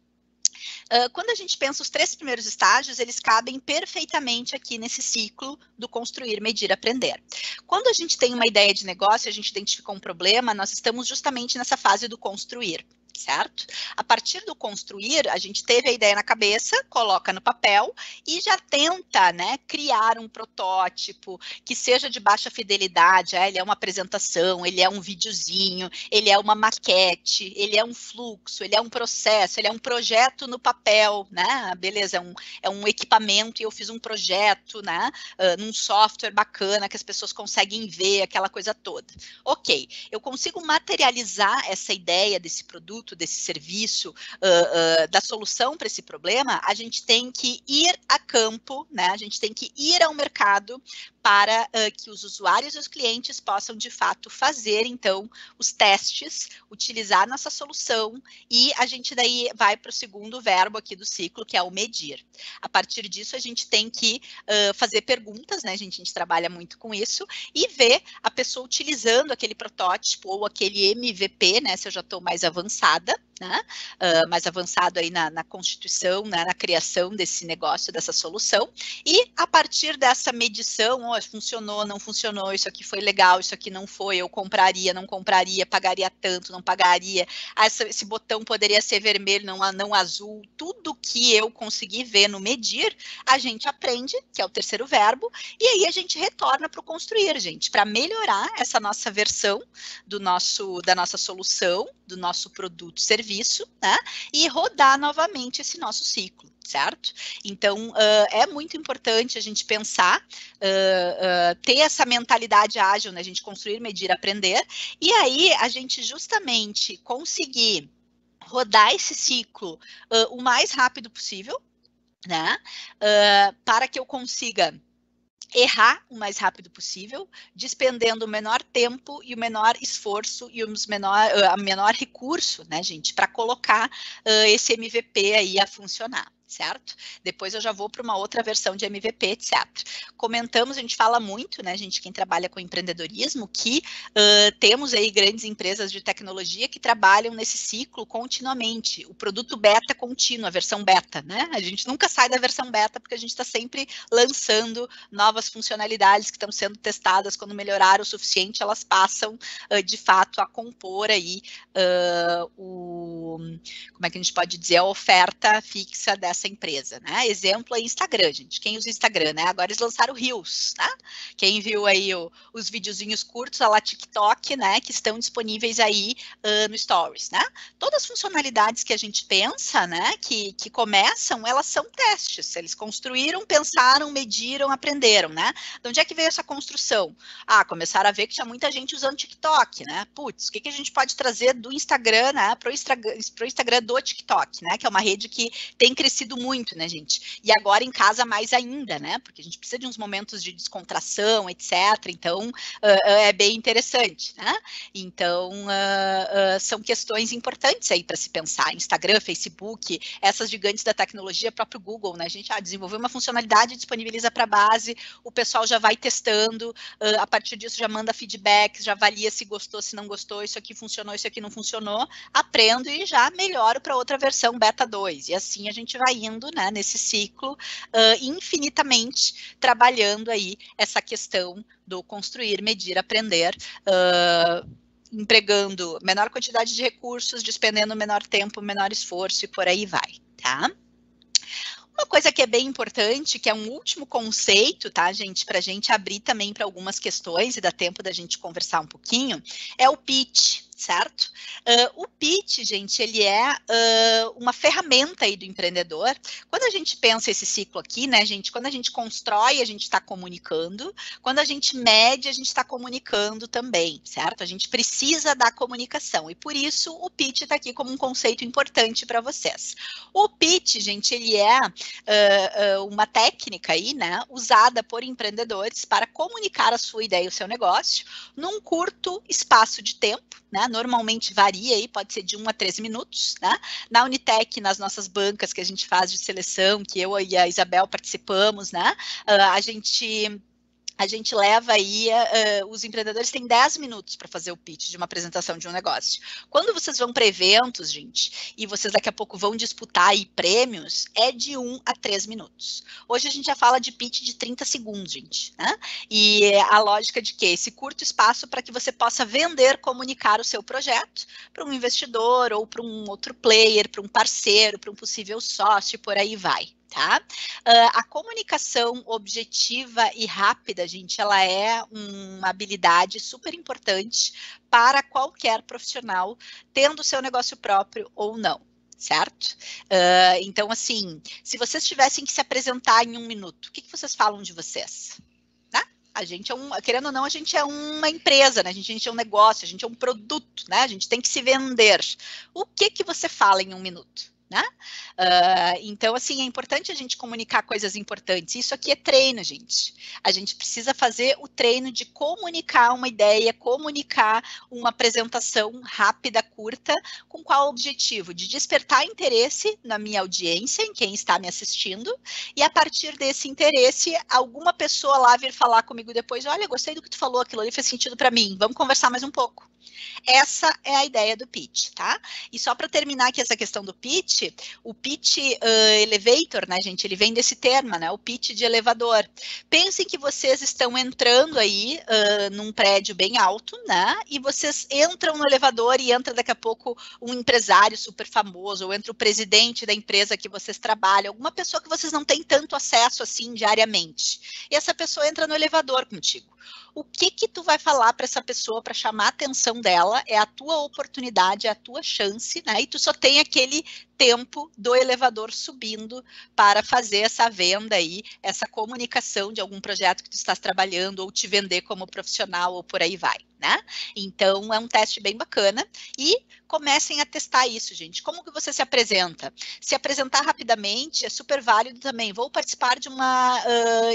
Quando a gente pensa os 3 primeiros estágios, eles cabem perfeitamente aqui nesse ciclo do construir, medir, aprender. Quando a gente tem uma ideia de negócio, a gente identifica um problema, nós estamos justamente nessa fase do construir. Certo? A partir do construir, a gente teve a ideia na cabeça, coloca no papel e já tenta, né, criar um protótipo que seja de baixa fidelidade, ele é uma apresentação, ele é um videozinho, ele é uma maquete, ele é um fluxo, ele é um processo, ele é um projeto no papel, né, beleza, é um equipamento e eu fiz um projeto, né, num software bacana que as pessoas conseguem ver, aquela coisa toda. Ok, eu consigo materializar essa ideia desse produto, desse serviço, da solução para esse problema, a gente tem que ir a campo, né? A gente tem que ir ao mercado para que os usuários e os clientes possam, de fato, fazer, então, os testes, utilizar nossa solução, e a gente daí vai para o segundo verbo aqui do ciclo, que é o medir. A partir disso, a gente tem que fazer perguntas, né, gente? A gente trabalha muito com isso, e ver a pessoa utilizando aquele protótipo ou aquele MVP, né, se eu já estou mais avançada, né, mais avançado aí na constituição, né, na criação desse negócio, dessa solução, e a partir dessa medição, funcionou, não funcionou, isso aqui foi legal, isso aqui não foi, eu compraria, não compraria, pagaria tanto, não pagaria, esse botão poderia ser vermelho, não azul, tudo que eu consegui ver no medir, a gente aprende, que é o terceiro verbo, e aí a gente retorna para o construir, gente, para melhorar essa nossa versão da nossa solução, do nosso produto, serviço, né, e rodar novamente esse nosso ciclo, certo? Então, é muito importante a gente pensar, ter essa mentalidade ágil, né, a gente construir, medir, aprender, e aí a gente justamente conseguir rodar esse ciclo o mais rápido possível, né, para que eu consiga errar o mais rápido possível, despendendo o menor tempo e o menor esforço e o menor recurso, né, gente, para colocar esse MVP aí a funcionar. Certo? Depois eu já vou para uma outra versão de MVP, etc. Comentamos, a gente fala muito, né, gente, quem trabalha com empreendedorismo, que temos aí grandes empresas de tecnologia que trabalham nesse ciclo continuamente, o produto beta contínuo, a versão beta, né? A gente nunca sai da versão beta porque a gente está sempre lançando novas funcionalidades que estão sendo testadas, quando melhorar o suficiente, elas passam de fato a compor aí como é que a gente pode dizer, a oferta fixa dessa empresa, né? Exemplo é Instagram, gente. Quem usa Instagram, né? Agora eles lançaram o Reels, tá? Quem viu aí os videozinhos curtos, a lá TikTok, né? Que estão disponíveis aí no Stories, né? Todas as funcionalidades que a gente pensa, né? Que começam, elas são testes. Eles construíram, pensaram, mediram, aprenderam, né? De onde é que veio essa construção? Começaram a ver que tinha muita gente usando TikTok, né? Putz, o que a gente pode trazer do Instagram, né? Pro Instagram do TikTok, né? Que é uma rede que tem crescido crescido muito, né, gente? E agora em casa mais ainda, né? Porque a gente precisa de uns momentos de descontração, etc. Então, é bem interessante, né? Então, são questões importantes aí para se pensar. Instagram, Facebook, essas gigantes da tecnologia, próprio Google, né? A gente desenvolveu uma funcionalidade, disponibiliza para a base, o pessoal já vai testando, a partir disso já manda feedback, já avalia se gostou, se não gostou, isso aqui funcionou, isso aqui não funcionou, aprendo e já melhoro para outra versão beta 2. E assim a gente vai indo, né, nesse ciclo, infinitamente trabalhando aí essa questão do construir, medir, aprender, empregando menor quantidade de recursos, despendendo menor tempo, menor esforço e por aí vai, tá? Uma coisa que é bem importante, que é um último conceito, tá, gente, para a gente abrir também para algumas questões e dá tempo da gente conversar um pouquinho, é o pitch, certo? O pitch, gente, ele é uma ferramenta aí do empreendedor. Quando a gente pensa esse ciclo aqui, né, gente, quando a gente constrói, a gente está comunicando, quando a gente mede, a gente está comunicando também, certo? A gente precisa da comunicação e por isso o pitch está aqui como um conceito importante para vocês. O pitch, gente, ele é uma técnica aí, né, usada por empreendedores para comunicar a sua ideia e o seu negócio num curto espaço de tempo, né, normalmente varia aí, pode ser de 1 a 3 minutos, né, na Unitec, nas nossas bancas que a gente faz de seleção, que eu e a Isabel participamos, né, a gente leva aí, os empreendedores têm 10 minutos para fazer o pitch de uma apresentação de um negócio. Quando vocês vão para eventos, gente, e vocês daqui a pouco vão disputar aí prêmios, é de 1 a 3 minutos. Hoje a gente já fala de pitch de 30 segundos, gente, né? E a lógica de que esse curto espaço para que você possa vender, comunicar o seu projeto para um investidor ou para um outro player, para um parceiro, para um possível sócio, por aí vai. Tá? A comunicação objetiva e rápida, gente, ela é uma habilidade super importante para qualquer profissional, tendo seu negócio próprio ou não, certo? Então, assim, se vocês tivessem que se apresentar em 1 minuto, o que vocês falam de vocês? Né? A gente querendo ou não, a gente é uma empresa, né? A gente é um negócio, a gente é um produto, né? A gente tem que se vender. O que você fala em 1 minuto? Né? Então, assim, é importante a gente comunicar coisas importantes. Isso aqui é treino, gente. A gente precisa fazer o treino de comunicar uma ideia, comunicar uma apresentação rápida, curta, com qual objetivo? De despertar interesse na minha audiência, em quem está me assistindo, e a partir desse interesse, alguma pessoa lá vir falar comigo depois, olha, gostei do que tu falou, aquilo ali fez sentido para mim, vamos conversar mais um pouco. Essa é a ideia do pitch, tá? E só para terminar aqui essa questão do pitch, o pitch elevator, né, gente, ele vem desse termo, né, o pitch de elevador. Pensem que vocês estão entrando aí num prédio bem alto, né, e vocês entram no elevador e entra daqui a pouco um empresário super famoso, ou entra o presidente da empresa que vocês trabalham, alguma pessoa que vocês não têm tanto acesso assim diariamente. E essa pessoa entra no elevador contigo. O que tu vai falar para essa pessoa para chamar a atenção dela? É a tua oportunidade, é a tua chance, né? E tu só tem aquele tempo do elevador subindo para fazer essa venda aí, essa comunicação de algum projeto que tu estás trabalhando ou te vender como profissional ou por aí vai, né? Então, é um teste bem bacana e comecem a testar isso, gente. Como que você se apresenta? Se apresentar rapidamente é super válido também. Vou participar de uma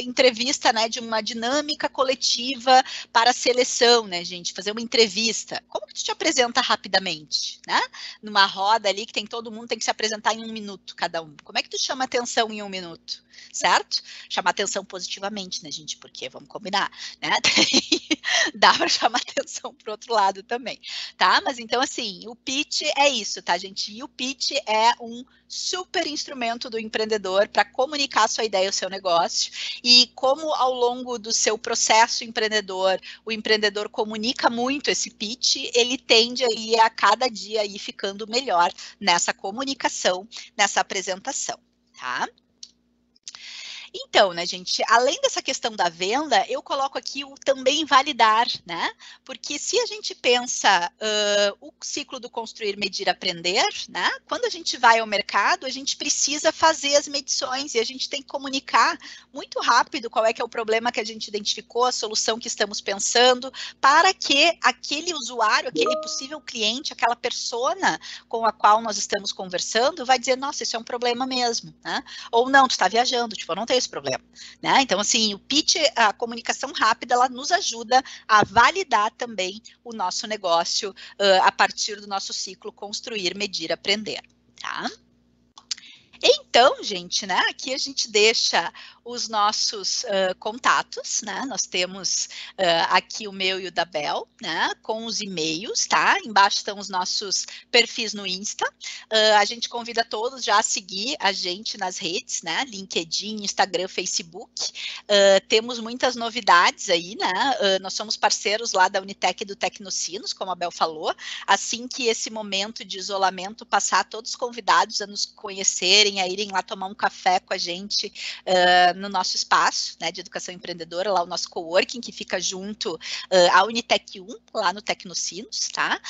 entrevista, né, de uma dinâmica coletiva para seleção, né, gente? Fazer uma entrevista. Como que tu te apresenta rapidamente, né? Numa roda ali que tem todo mundo, tem que se apresentar em 1 minuto cada um. Como é que tu chama atenção em 1 minuto? Certo? Chamar atenção positivamente, né, gente? Porque vamos combinar, né? Dá para chamar atenção para o outro lado também, tá? Mas então, assim, o pitch é isso, tá, gente? E o pitch é um super instrumento do empreendedor para comunicar a sua ideia, o seu negócio. E como ao longo do seu processo empreendedor, o empreendedor comunica muito esse pitch, ele tende aí a cada dia aí ficando melhor nessa comunicação, nessa apresentação, tá? Então, né, gente, além dessa questão da venda, eu coloco aqui o também validar, né? Porque se a gente pensa o ciclo do construir, medir, aprender, né? Quando a gente vai ao mercado, a gente precisa fazer as medições e a gente tem que comunicar muito rápido qual é que é o problema que a gente identificou, a solução que estamos pensando, para que aquele usuário, aquele possível cliente, aquela persona com a qual nós estamos conversando, vai dizer, nossa, isso é um problema mesmo, né? Ou não, tu está viajando, tipo, eu não tenho esse problema, né? Então, assim, o pitch, a comunicação rápida, ela nos ajuda a validar também o nosso negócio a partir do nosso ciclo construir, medir, aprender, tá? Então, gente, né, aqui a gente deixa os nossos contatos, né, nós temos aqui o meu e o da Bel, né, com os e-mails, tá, embaixo estão os nossos perfis no Insta, a gente convida todos já a seguir a gente nas redes, né, LinkedIn, Instagram, Facebook, temos muitas novidades aí, né, nós somos parceiros lá da Unitec e do Tecnocinos, como a Bel falou, assim que esse momento de isolamento passar, todos convidados a nos conhecerem, a irem lá tomar um café com a gente no nosso espaço, né, de educação empreendedora, lá o nosso coworking, que fica junto à Unitec 1, lá no Tecnocinos, tá?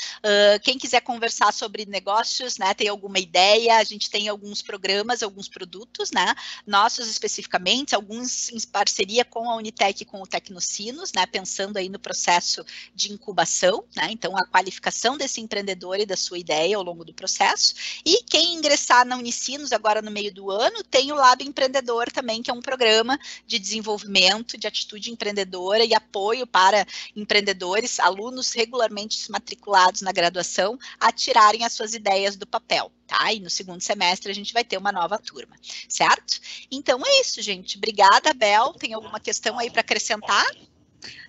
Quem quiser conversar sobre negócios, né, tem alguma ideia, a gente tem alguns programas, alguns produtos, né, nossos especificamente, alguns em parceria com a Unitec e com o Tecnocinos, né, pensando aí no processo de incubação, né, então a qualificação desse empreendedor e da sua ideia ao longo do processo, e quem ingressar na Unicinos agora no meio do ano, tem o Lab Empreendedor também, que é um programa de desenvolvimento, de atitude empreendedora e apoio para empreendedores, alunos regularmente matriculados na graduação, a tirarem as suas ideias do papel, tá? E no segundo semestre a gente vai ter uma nova turma, certo? Então é isso, gente. Obrigada, Bel. Tem alguma questão aí para acrescentar?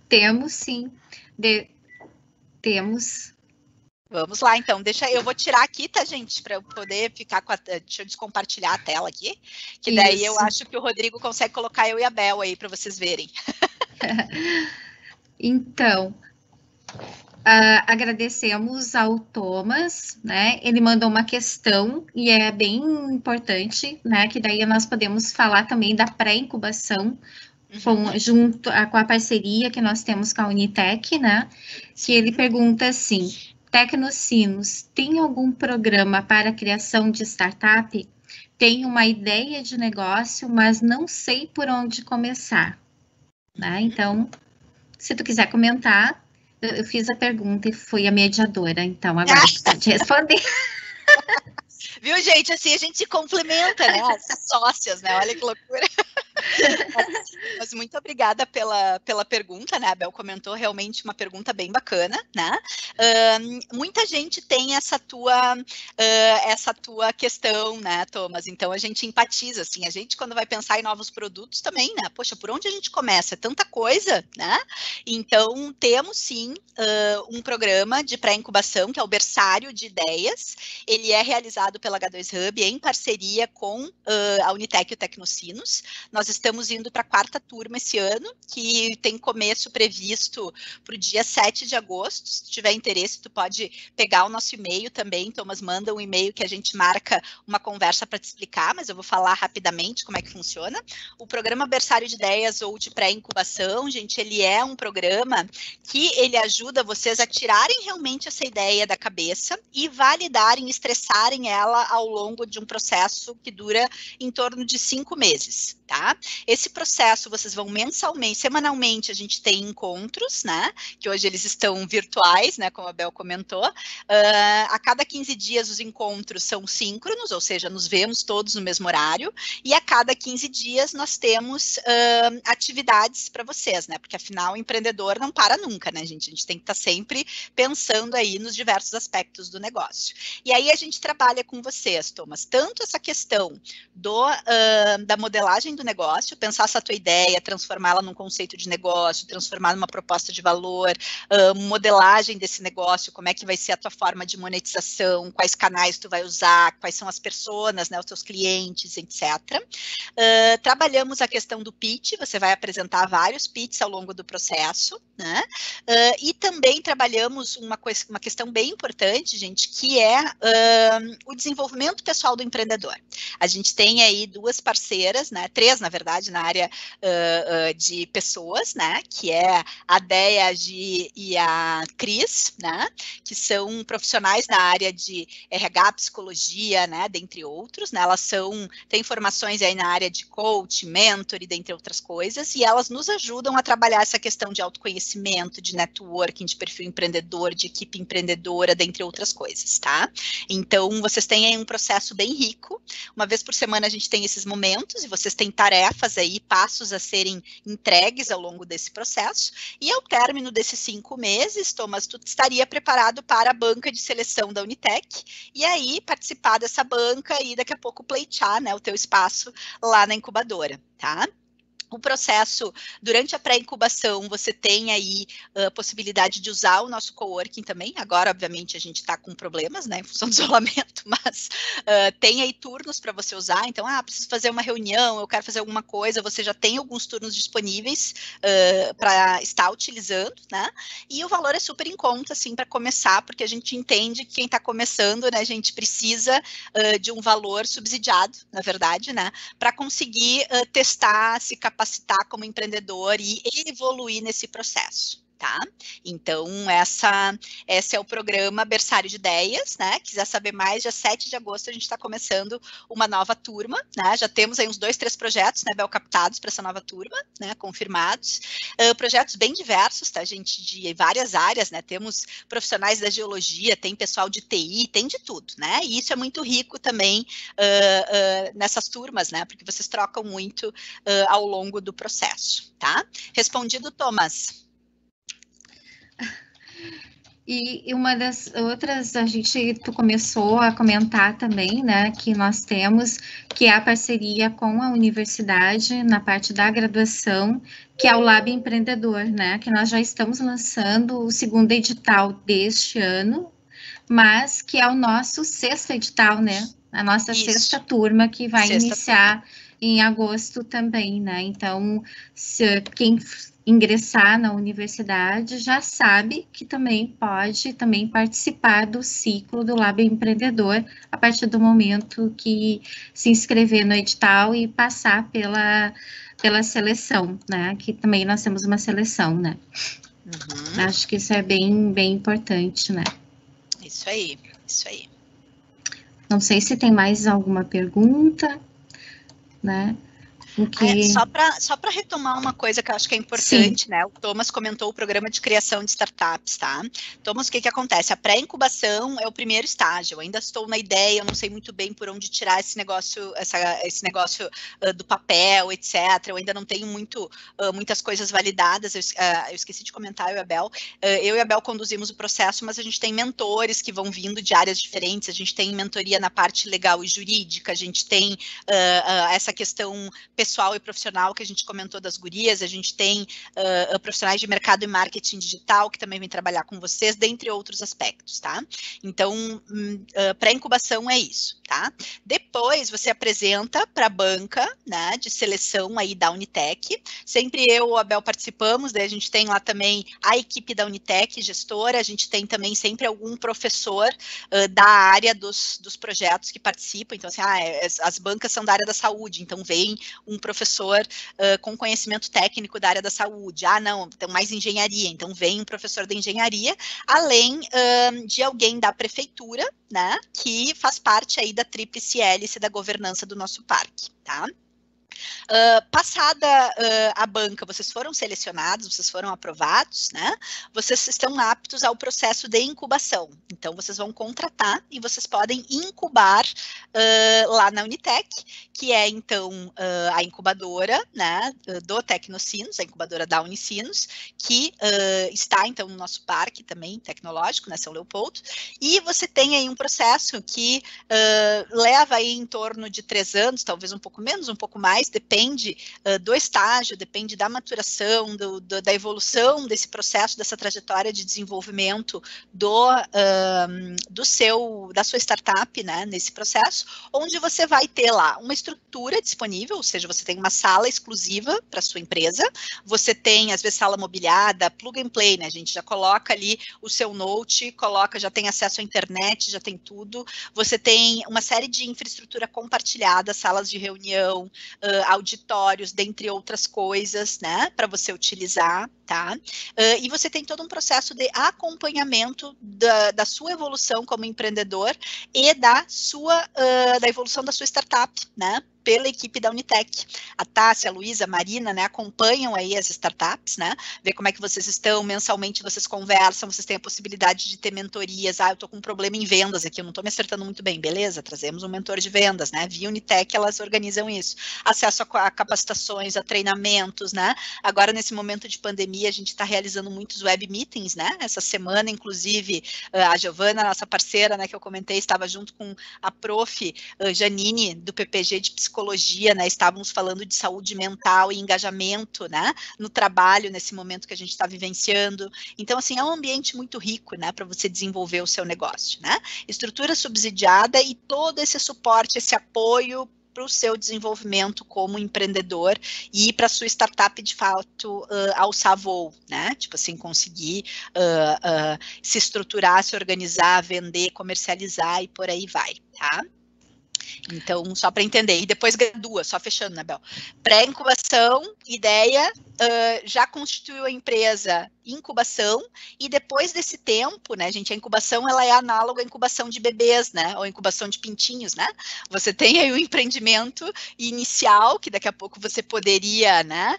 Temos, sim. Temos. Vamos lá, então, eu vou tirar aqui, tá, gente, para eu poder ficar com deixa eu descompartilhar a tela aqui, que daí eu acho que o Rodrigo consegue colocar eu e a Bel aí para vocês verem. Então, agradecemos ao Thomas, né, ele mandou uma questão e é bem importante, né, que daí nós podemos falar também da pré-incubação, junto com a parceria que nós temos com a Unitec, né, que ele pergunta assim, Tecnocinos, tem algum programa para a criação de startup? Tenho uma ideia de negócio, mas não sei por onde começar. Né? Então, se tu quiser comentar, eu fiz a pergunta e fui a mediadora, então agora tu pode responder. Viu, gente? Assim a gente se complementa, né? As sócias, né? Olha que loucura. Mas muito obrigada pela pergunta, né? A Bel comentou realmente uma pergunta bem bacana, né? Muita gente tem essa tua questão, né, Thomas? Então a gente empatiza, assim, a gente quando vai pensar em novos produtos também, né? Poxa, por onde a gente começa? É tanta coisa, né? Então temos sim um programa de pré-incubação que é o Berçário de Ideias. Ele é realizado pela H2 Hub em parceria com a Unitec e o Tecnocinos. Nós estamos indo para a 4ª turma esse ano, que tem começo previsto para o dia 7 de agosto. Se tiver interesse, tu pode pegar o nosso e-mail também, Thomas, manda um e-mail que a gente marca uma conversa para te explicar, mas eu vou falar rapidamente como é que funciona. O programa Berçário de Ideias ou de pré-incubação, gente, ele é um programa que ele ajuda vocês a tirarem realmente essa ideia da cabeça e validarem, estressarem ela ao longo de um processo que dura em torno de 5 meses, tá? Esse processo vocês vão mensalmente, semanalmente a gente tem encontros, né? Que hoje eles estão virtuais, né? Como a Bel comentou. A cada 15 dias os encontros são síncronos, ou seja, nos vemos todos no mesmo horário. E a cada 15 dias nós temos atividades para vocês, né? Porque afinal o empreendedor não para nunca, né, gente? A gente tem que estar sempre pensando aí nos diversos aspectos do negócio. E aí a gente trabalha com vocês, Thomas, tanto essa questão da modelagem do negócio, pensar essa tua ideia, transformá-la num conceito de negócio, transformar numa proposta de valor, modelagem desse negócio, como é que vai ser a tua forma de monetização, quais canais tu vai usar, quais são as personas, né, os teus clientes, etc. Trabalhamos a questão do pitch, você vai apresentar vários pitches ao longo do processo, né? E também trabalhamos uma questão bem importante, gente, que é o desenvolvimento pessoal do empreendedor. A gente tem aí 2 parceiras, né, 3, na verdade, na área de pessoas, né, que é a Déia e a Cris, né, que são profissionais na área de RH, psicologia, né, dentre outros, né, elas têm formações aí na área de coach, mentor e dentre outras coisas, e elas nos ajudam a trabalhar essa questão de autoconhecimento, de networking, de perfil empreendedor, de equipe empreendedora, dentre outras coisas, tá? Então, vocês têm aí um processo bem rico, uma vez por semana a gente tem esses momentos, e vocês têm tarefas aí, passos a serem entregues ao longo desse processo, e ao término desses 5 meses, Thomas, tu estaria preparado para a banca de seleção da Unitec, e aí participar dessa banca e daqui a pouco pleitear, né, o teu espaço lá na incubadora, tá? O processo, durante a pré-incubação, você tem aí a possibilidade de usar o nosso coworking também. Agora, obviamente, a gente está com problemas, né, em função do isolamento, mas tem aí turnos para você usar. Então, preciso fazer uma reunião, eu quero fazer alguma coisa, você já tem alguns turnos disponíveis para estar utilizando, né? E o valor é super em conta, assim, para começar, porque a gente entende que quem está começando, né, a gente precisa de um valor subsidiado, na verdade, né, para conseguir testar, se capacitar como empreendedor e evoluir nesse processo, tá? Então, esse é o programa Berçário de Ideias, né? Quiser saber mais, dia 7 de agosto a gente está começando uma nova turma, né? Já temos aí uns 2, 3 projetos, né, Bel, captados para essa nova turma, né, confirmados. Projetos bem diversos, tá, gente, de várias áreas, né? Temos profissionais da geologia, tem pessoal de TI, tem de tudo, né? E isso é muito rico também nessas turmas, né? Porque vocês trocam muito ao longo do processo, tá? Respondido, Thomas. E uma das outras, tu começou a comentar também, né, que nós temos, que é a parceria com a universidade na parte da graduação, que é o Lab Empreendedor, né, que nós já estamos lançando o 2º edital deste ano, mas que é o nosso 6º edital, né, a nossa 6ª turma, que vai iniciar em agosto também, né, então, quem ingressar na universidade já sabe que também pode também participar do ciclo do Lab Empreendedor a partir do momento que se inscrever no edital e passar pela seleção, né? Que também nós temos uma seleção, né? Uhum. Acho que isso é bem importante, né? Isso aí, isso aí. Não sei se tem mais alguma pergunta, né? Só para retomar uma coisa que eu acho que é importante, sim, né? O Thomas comentou o programa de criação de startups, tá? Thomas, o que acontece? A pré-incubação é o primeiro estágio. Eu ainda estou na ideia, eu não sei muito bem por onde tirar esse negócio, do papel, etc. Eu ainda não tenho muitas coisas validadas. Eu esqueci de comentar, eu e a Bel conduzimos o processo, mas a gente tem mentores que vão vindo de áreas diferentes. A gente tem mentoria na parte legal e jurídica, a gente tem essa questão pessoal e profissional que a gente comentou das gurias, a gente tem profissionais de mercado e marketing digital que também vêm trabalhar com vocês, dentre outros aspectos, tá? Então, pré-incubação é isso, tá? Depois você apresenta para a banca, né, de seleção aí da Unitec, sempre eu ou a Bel participamos, daí a gente tem lá também a equipe da Unitec, gestora, a gente tem também sempre algum professor da área dos projetos que participam, então assim, as bancas são da área da saúde, então vem um professor com conhecimento técnico da área da saúde. Não, então mais engenharia, então vem um professor da engenharia, além de alguém da prefeitura, né, que faz parte aí da tríplice hélice da governança do nosso parque, tá? Passada a banca, vocês foram selecionados, vocês foram aprovados, né? Vocês estão aptos ao processo de incubação. Então, vocês vão contratar e vocês podem incubar lá na Unitec, que é, então, a incubadora, né, do Tecnocinos, a incubadora da Unicinos, que está, então, no nosso parque também tecnológico, né, São Leopoldo, e você tem aí um processo que leva aí em torno de 3 anos, talvez um pouco menos, um pouco mais, depende do estágio, depende da maturação, da evolução desse processo, dessa trajetória de desenvolvimento da sua startup, né, nesse processo, onde você vai ter lá uma estrutura disponível, ou seja, você tem uma sala exclusiva para sua empresa, você tem, às vezes, sala mobiliada, plug and play, né, a gente já coloca ali o seu note, já tem acesso à internet, já tem tudo, você tem uma série de infraestrutura compartilhada, salas de reunião, auditórios, dentre outras coisas, né, para você utilizar, tá? E você tem todo um processo de acompanhamento da sua evolução como empreendedor e da evolução da sua startup, né? Pela equipe da Unitec. A Tássia, a Luísa, a Marina, né, acompanham aí as startups, né, ver como é que vocês estão, mensalmente vocês conversam, vocês têm a possibilidade de ter mentorias, eu tô com um problema em vendas aqui, eu não tô me acertando muito bem, beleza, trazemos um mentor de vendas, né, via Unitec elas organizam isso, acesso a capacitações, a treinamentos, né, agora nesse momento de pandemia a gente está realizando muitos web meetings, né, essa semana, inclusive, a Giovana, nossa parceira, né, que eu comentei, estava junto com a prof. Janine, do PPG de Psicologia, né, estávamos falando de saúde mental e engajamento, né, no trabalho, nesse momento que a gente está vivenciando. Então, assim, é um ambiente muito rico, né, para você desenvolver o seu negócio, né, estrutura subsidiada e todo esse suporte, esse apoio para o seu desenvolvimento como empreendedor e para a sua startup, de fato, alçar voo, né, tipo assim, conseguir se estruturar, se organizar, vender, comercializar e por aí vai, tá? Então, só para entender, e depois gradua, só fechando, né, Bel? Pré-incubação, ideia, já constituiu a empresa, incubação, e depois desse tempo, né, gente, a incubação, ela é análoga à incubação de bebês, né, ou incubação de pintinhos, né, você tem aí o empreendimento inicial, que daqui a pouco você poderia, né,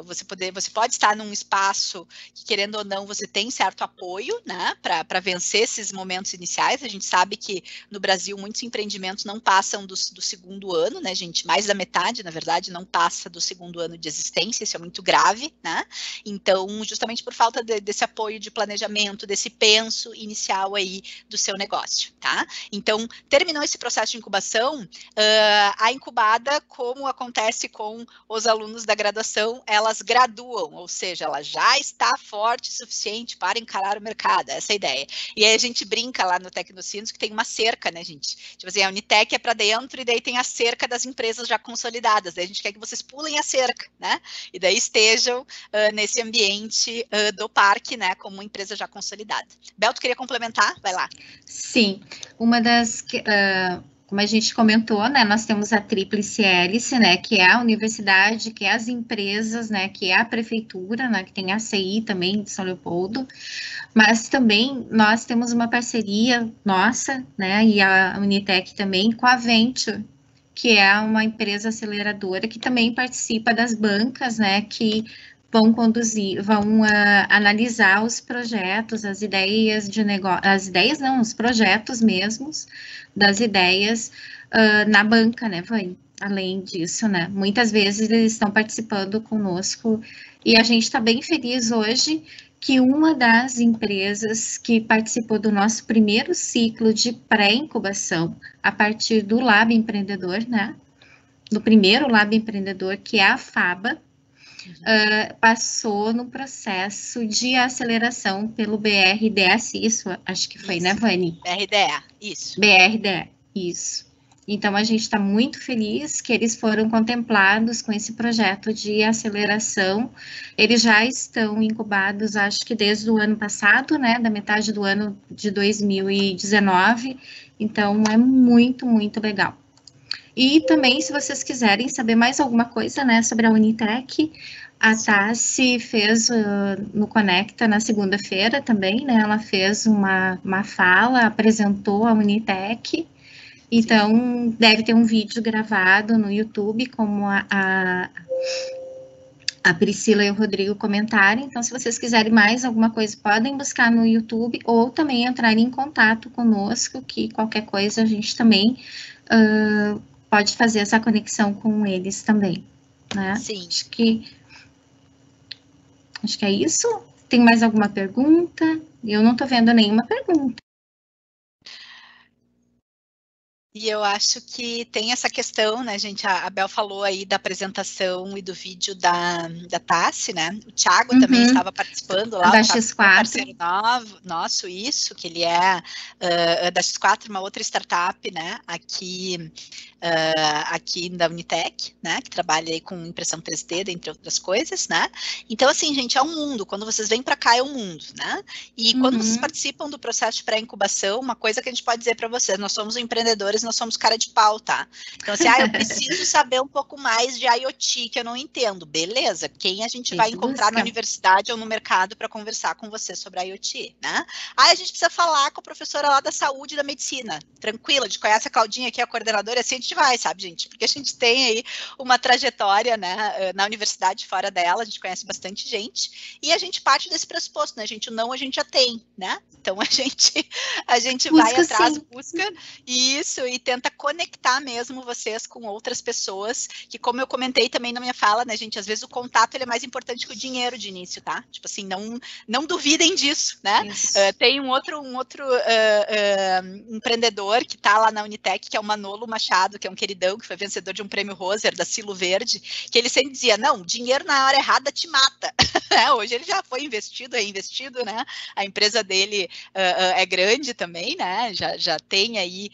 você pode estar num espaço que, querendo ou não, você tem certo apoio, né, para vencer esses momentos iniciais. A gente sabe que no Brasil muitos empreendimentos não passam do segundo ano, né, gente, mais da metade, na verdade, não passa do segundo ano de existência, isso é muito grave, né? Então, justamente por falta desse apoio de planejamento, desse penso inicial aí do seu negócio, tá? Então, terminou esse processo de incubação, a incubada, como acontece com os alunos da graduação, elas graduam, ou seja, ela já está forte o suficiente para encarar o mercado, essa é a ideia. E aí a gente brinca lá no Tecnocinos que tem uma cerca, né, gente? Tipo assim, a Unitec é para dentro e daí tem a cerca das empresas já consolidadas, daí a gente quer que vocês pulem a cerca, né? E daí estejam nesse ambiente do parque, né, como uma empresa já consolidada. Bel, tu queria complementar? Vai lá. Sim, uma das, como a gente comentou, né, nós temos a tríplice hélice, né, que é a universidade, que é as empresas, né, que é a prefeitura, né, que tem a CI também de São Leopoldo, mas também nós temos uma parceria nossa, né, e a Unitec também, com a Venture, que é uma empresa aceleradora que também participa das bancas, né, que vão conduzir, vão analisar os projetos, as ideias de negócio, as ideias não, os projetos mesmos das ideias na banca, né, Vani? Além disso, né, muitas vezes eles estão participando conosco e a gente está bem feliz hoje que uma das empresas que participou do nosso primeiro ciclo de pré-incubação, a partir do Lab Empreendedor, né? Do primeiro Lab Empreendedor, que é a FABA, passou no processo de aceleração pelo BRDS, isso acho que foi, isso, né, Vani? BRDE, isso. BRDE, isso. Então, a gente está muito feliz que eles foram contemplados com esse projeto de aceleração. Eles já estão incubados, acho que desde o ano passado, né, da metade do ano de 2019. Então, é muito, muito legal. E também, se vocês quiserem saber mais alguma coisa, né, sobre a Unitec, a Tassi fez no Conecta na segunda-feira também, né, ela fez uma fala, apresentou a Unitec. Então, deve ter um vídeo gravado no YouTube, como a Priscila e o Rodrigo comentaram. Então, se vocês quiserem mais alguma coisa, podem buscar no YouTube ou também entrar em contato conosco, que qualquer coisa a gente também pode fazer essa conexão com eles também, né? Sim. Acho que é isso. Tem mais alguma pergunta? Eu não estou vendo nenhuma pergunta. E eu acho que tem essa questão, né, gente, a Bel falou aí da apresentação e do vídeo da Tassi, né, o Thiago também estava participando lá, da X4. Parceiro nosso, isso, que ele é da X4, uma outra startup, né, aqui da Unitec, né, que trabalha aí com impressão 3D, dentre outras coisas, né, então assim, gente, é um mundo, quando vocês vêm para cá é um mundo, né, e quando vocês participam do processo de pré-incubação, uma coisa que a gente pode dizer para vocês, nós somos empreendedores vezes nós somos cara de pau, tá? Então, assim, eu preciso saber um pouco mais de IoT, que eu não entendo. Beleza, quem a gente vai encontrar na universidade ou no mercado para conversar com você sobre IoT, né? A gente precisa falar com a professora lá da saúde e da medicina. Tranquila, a gente conhece a Claudinha aqui, a coordenadora, assim a gente vai, sabe, gente? Porque a gente tem aí uma trajetória, né, na universidade, fora dela, a gente conhece bastante gente, e a gente parte desse pressuposto, né, gente? O não a gente já tem, né? Então a gente vai atrás, busca isso e tenta conectar mesmo vocês com outras pessoas, que como eu comentei também na minha fala, né, gente, às vezes o contato ele é mais importante que o dinheiro de início, tá? Tipo assim, não duvidem disso, né? Tem um outro empreendedor que tá lá na Unitec, que é o Manolo Machado, que é um queridão, que foi vencedor de um prêmio Roser da Silo Verde, que ele sempre dizia, não, dinheiro na hora errada te mata. Hoje ele já foi reinvestido, né? A empresa dele é grande também, né? Já tem aí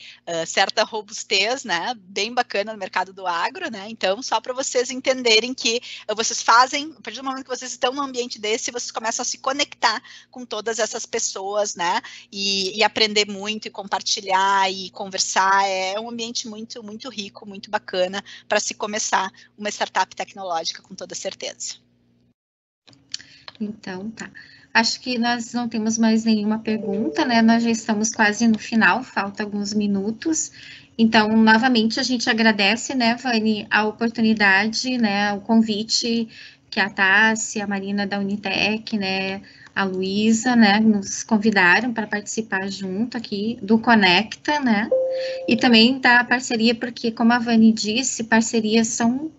certa robustez, né? Bem bacana no mercado do agro, né? Então, só para vocês entenderem que vocês fazem, a partir do momento que vocês estão num ambiente desse, vocês começam a se conectar com todas essas pessoas, né? E aprender muito, e compartilhar, e conversar. É um ambiente muito, muito rico, muito bacana para se começar uma startup tecnológica, com toda certeza. Então, tá. Acho que nós não temos mais nenhuma pergunta, né? Nós já estamos quase no final, falta alguns minutos. Então, novamente, a gente agradece, né, Vani, a oportunidade, né, o convite que a Tássia, a Marina da Unitec, né, a Luísa, né, nos convidaram para participar junto aqui do Conecta, né? E também da parceria, porque, como a Vani disse, parcerias são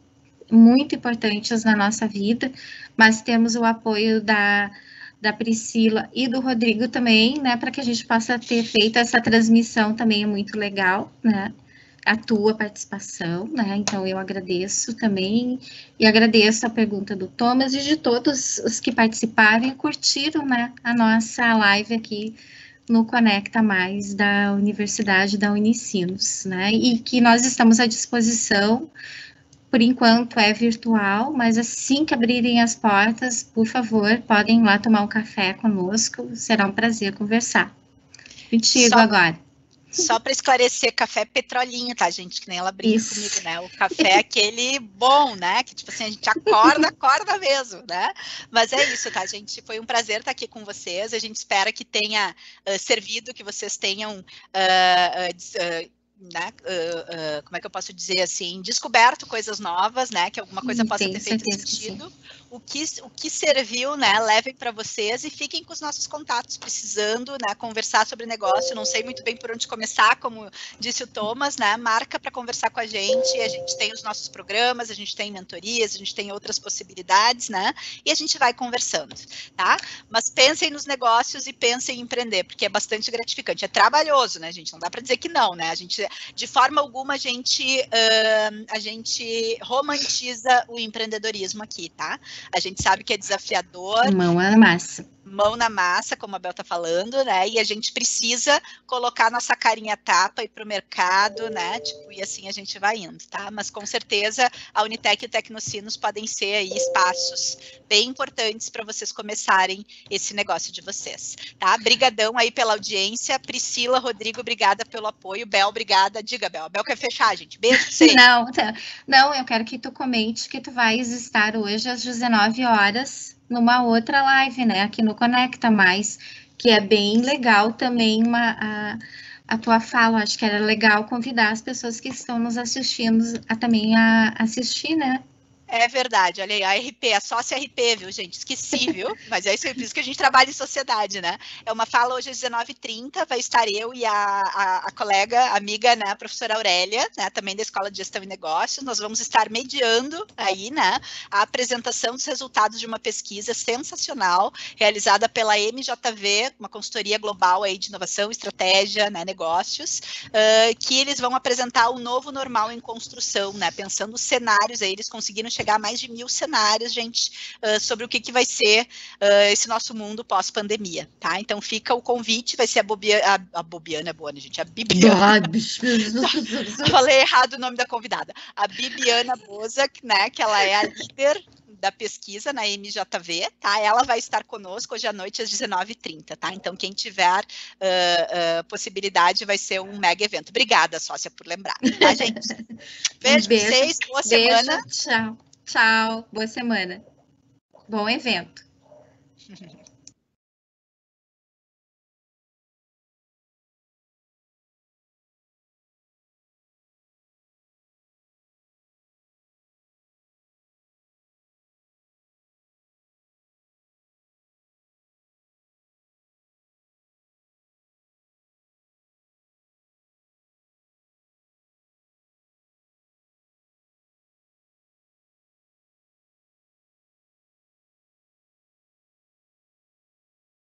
muito importantes na nossa vida, mas temos o apoio da Priscila e do Rodrigo também, né, para que a gente possa ter feito essa transmissão também é muito legal, né, a tua participação, né, então eu agradeço também, e agradeço a pergunta do Thomas e de todos os que participaram e curtiram, né, a nossa live aqui no Conecta Mais da Universidade da Unicinos, né, e que nós estamos à disposição. Por enquanto é virtual, mas assim que abrirem as portas, por favor, podem ir lá tomar um café conosco, será um prazer conversar. Contigo agora. Só para esclarecer, café petrolinho, tá, gente? Que nem ela brinca comigo, né? O café é aquele bom, né? Que, tipo assim, a gente acorda mesmo, né? Mas é isso, tá, gente? Foi um prazer estar aqui com vocês. A gente espera que tenha servido, que vocês tenham... né, como é que eu posso dizer assim, descoberto coisas novas, né, que alguma coisa possa ter feito sentido. O que serviu, né, levem para vocês e fiquem com os nossos contatos, precisando, né, conversar sobre negócio. Não sei muito bem por onde começar, como disse o Thomas, né, marca para conversar com a gente tem os nossos programas, a gente tem mentorias, a gente tem outras possibilidades, né, e a gente vai conversando, tá? Mas pensem nos negócios e pensem em empreender, porque é bastante gratificante. É trabalhoso, né, gente? Não dá para dizer que não, né? A gente, de forma alguma, a gente romantiza o empreendedorismo aqui, tá? A gente sabe que é desafiador. Mão na massa. Mão na massa, como a Bel está falando, né? E a gente precisa colocar nossa carinha tapa e ir para o mercado, né? Tipo, e assim a gente vai indo, tá? Mas com certeza a Unitec e o Tecnocinos podem ser aí espaços bem importantes para vocês começarem esse negócio de vocês, tá? Brigadão aí pela audiência. Priscila, Rodrigo, obrigada pelo apoio. Bel, obrigada. Diga, Bel. A Bel quer fechar, gente. Beijo pra você. Não, eu quero que tu comente que tu vais estar hoje às 19 horas numa outra live, né, aqui no Conecta Mais, que é bem legal também a tua fala, acho que era legal convidar as pessoas que estão nos assistindo também a assistir, né? É verdade, olha aí, a RP, a sócia RP, viu, gente? Esqueci, viu? Mas é isso que a gente trabalha em sociedade, né? É uma fala hoje às 19h30, vai estar eu e a colega, amiga, né, a professora Aurélia, né, também da Escola de Gestão e Negócios. Nós vamos estar mediando aí, né, a apresentação dos resultados de uma pesquisa sensacional, realizada pela MJV, uma consultoria global aí de inovação, estratégia, né, negócios, que eles vão apresentar o novo normal em construção, né, pensando os cenários aí, eles conseguiram chegar a mais de 1000 cenários, gente, sobre o que vai ser esse nosso mundo pós-pandemia, tá? Então fica o convite, vai ser a Bobiana é boa, né, gente? A Bibiana. Falei errado o nome da convidada. A Bibiana Bozak, né, que ela é a líder da pesquisa na MJV, tá? Ela vai estar conosco hoje à noite às 19h30, tá? Então, quem tiver possibilidade, vai ser um mega evento. Obrigada, sócia, por lembrar, tá, gente? Beijo pra vocês, boa semana. Tchau, tchau, boa semana. Bom evento.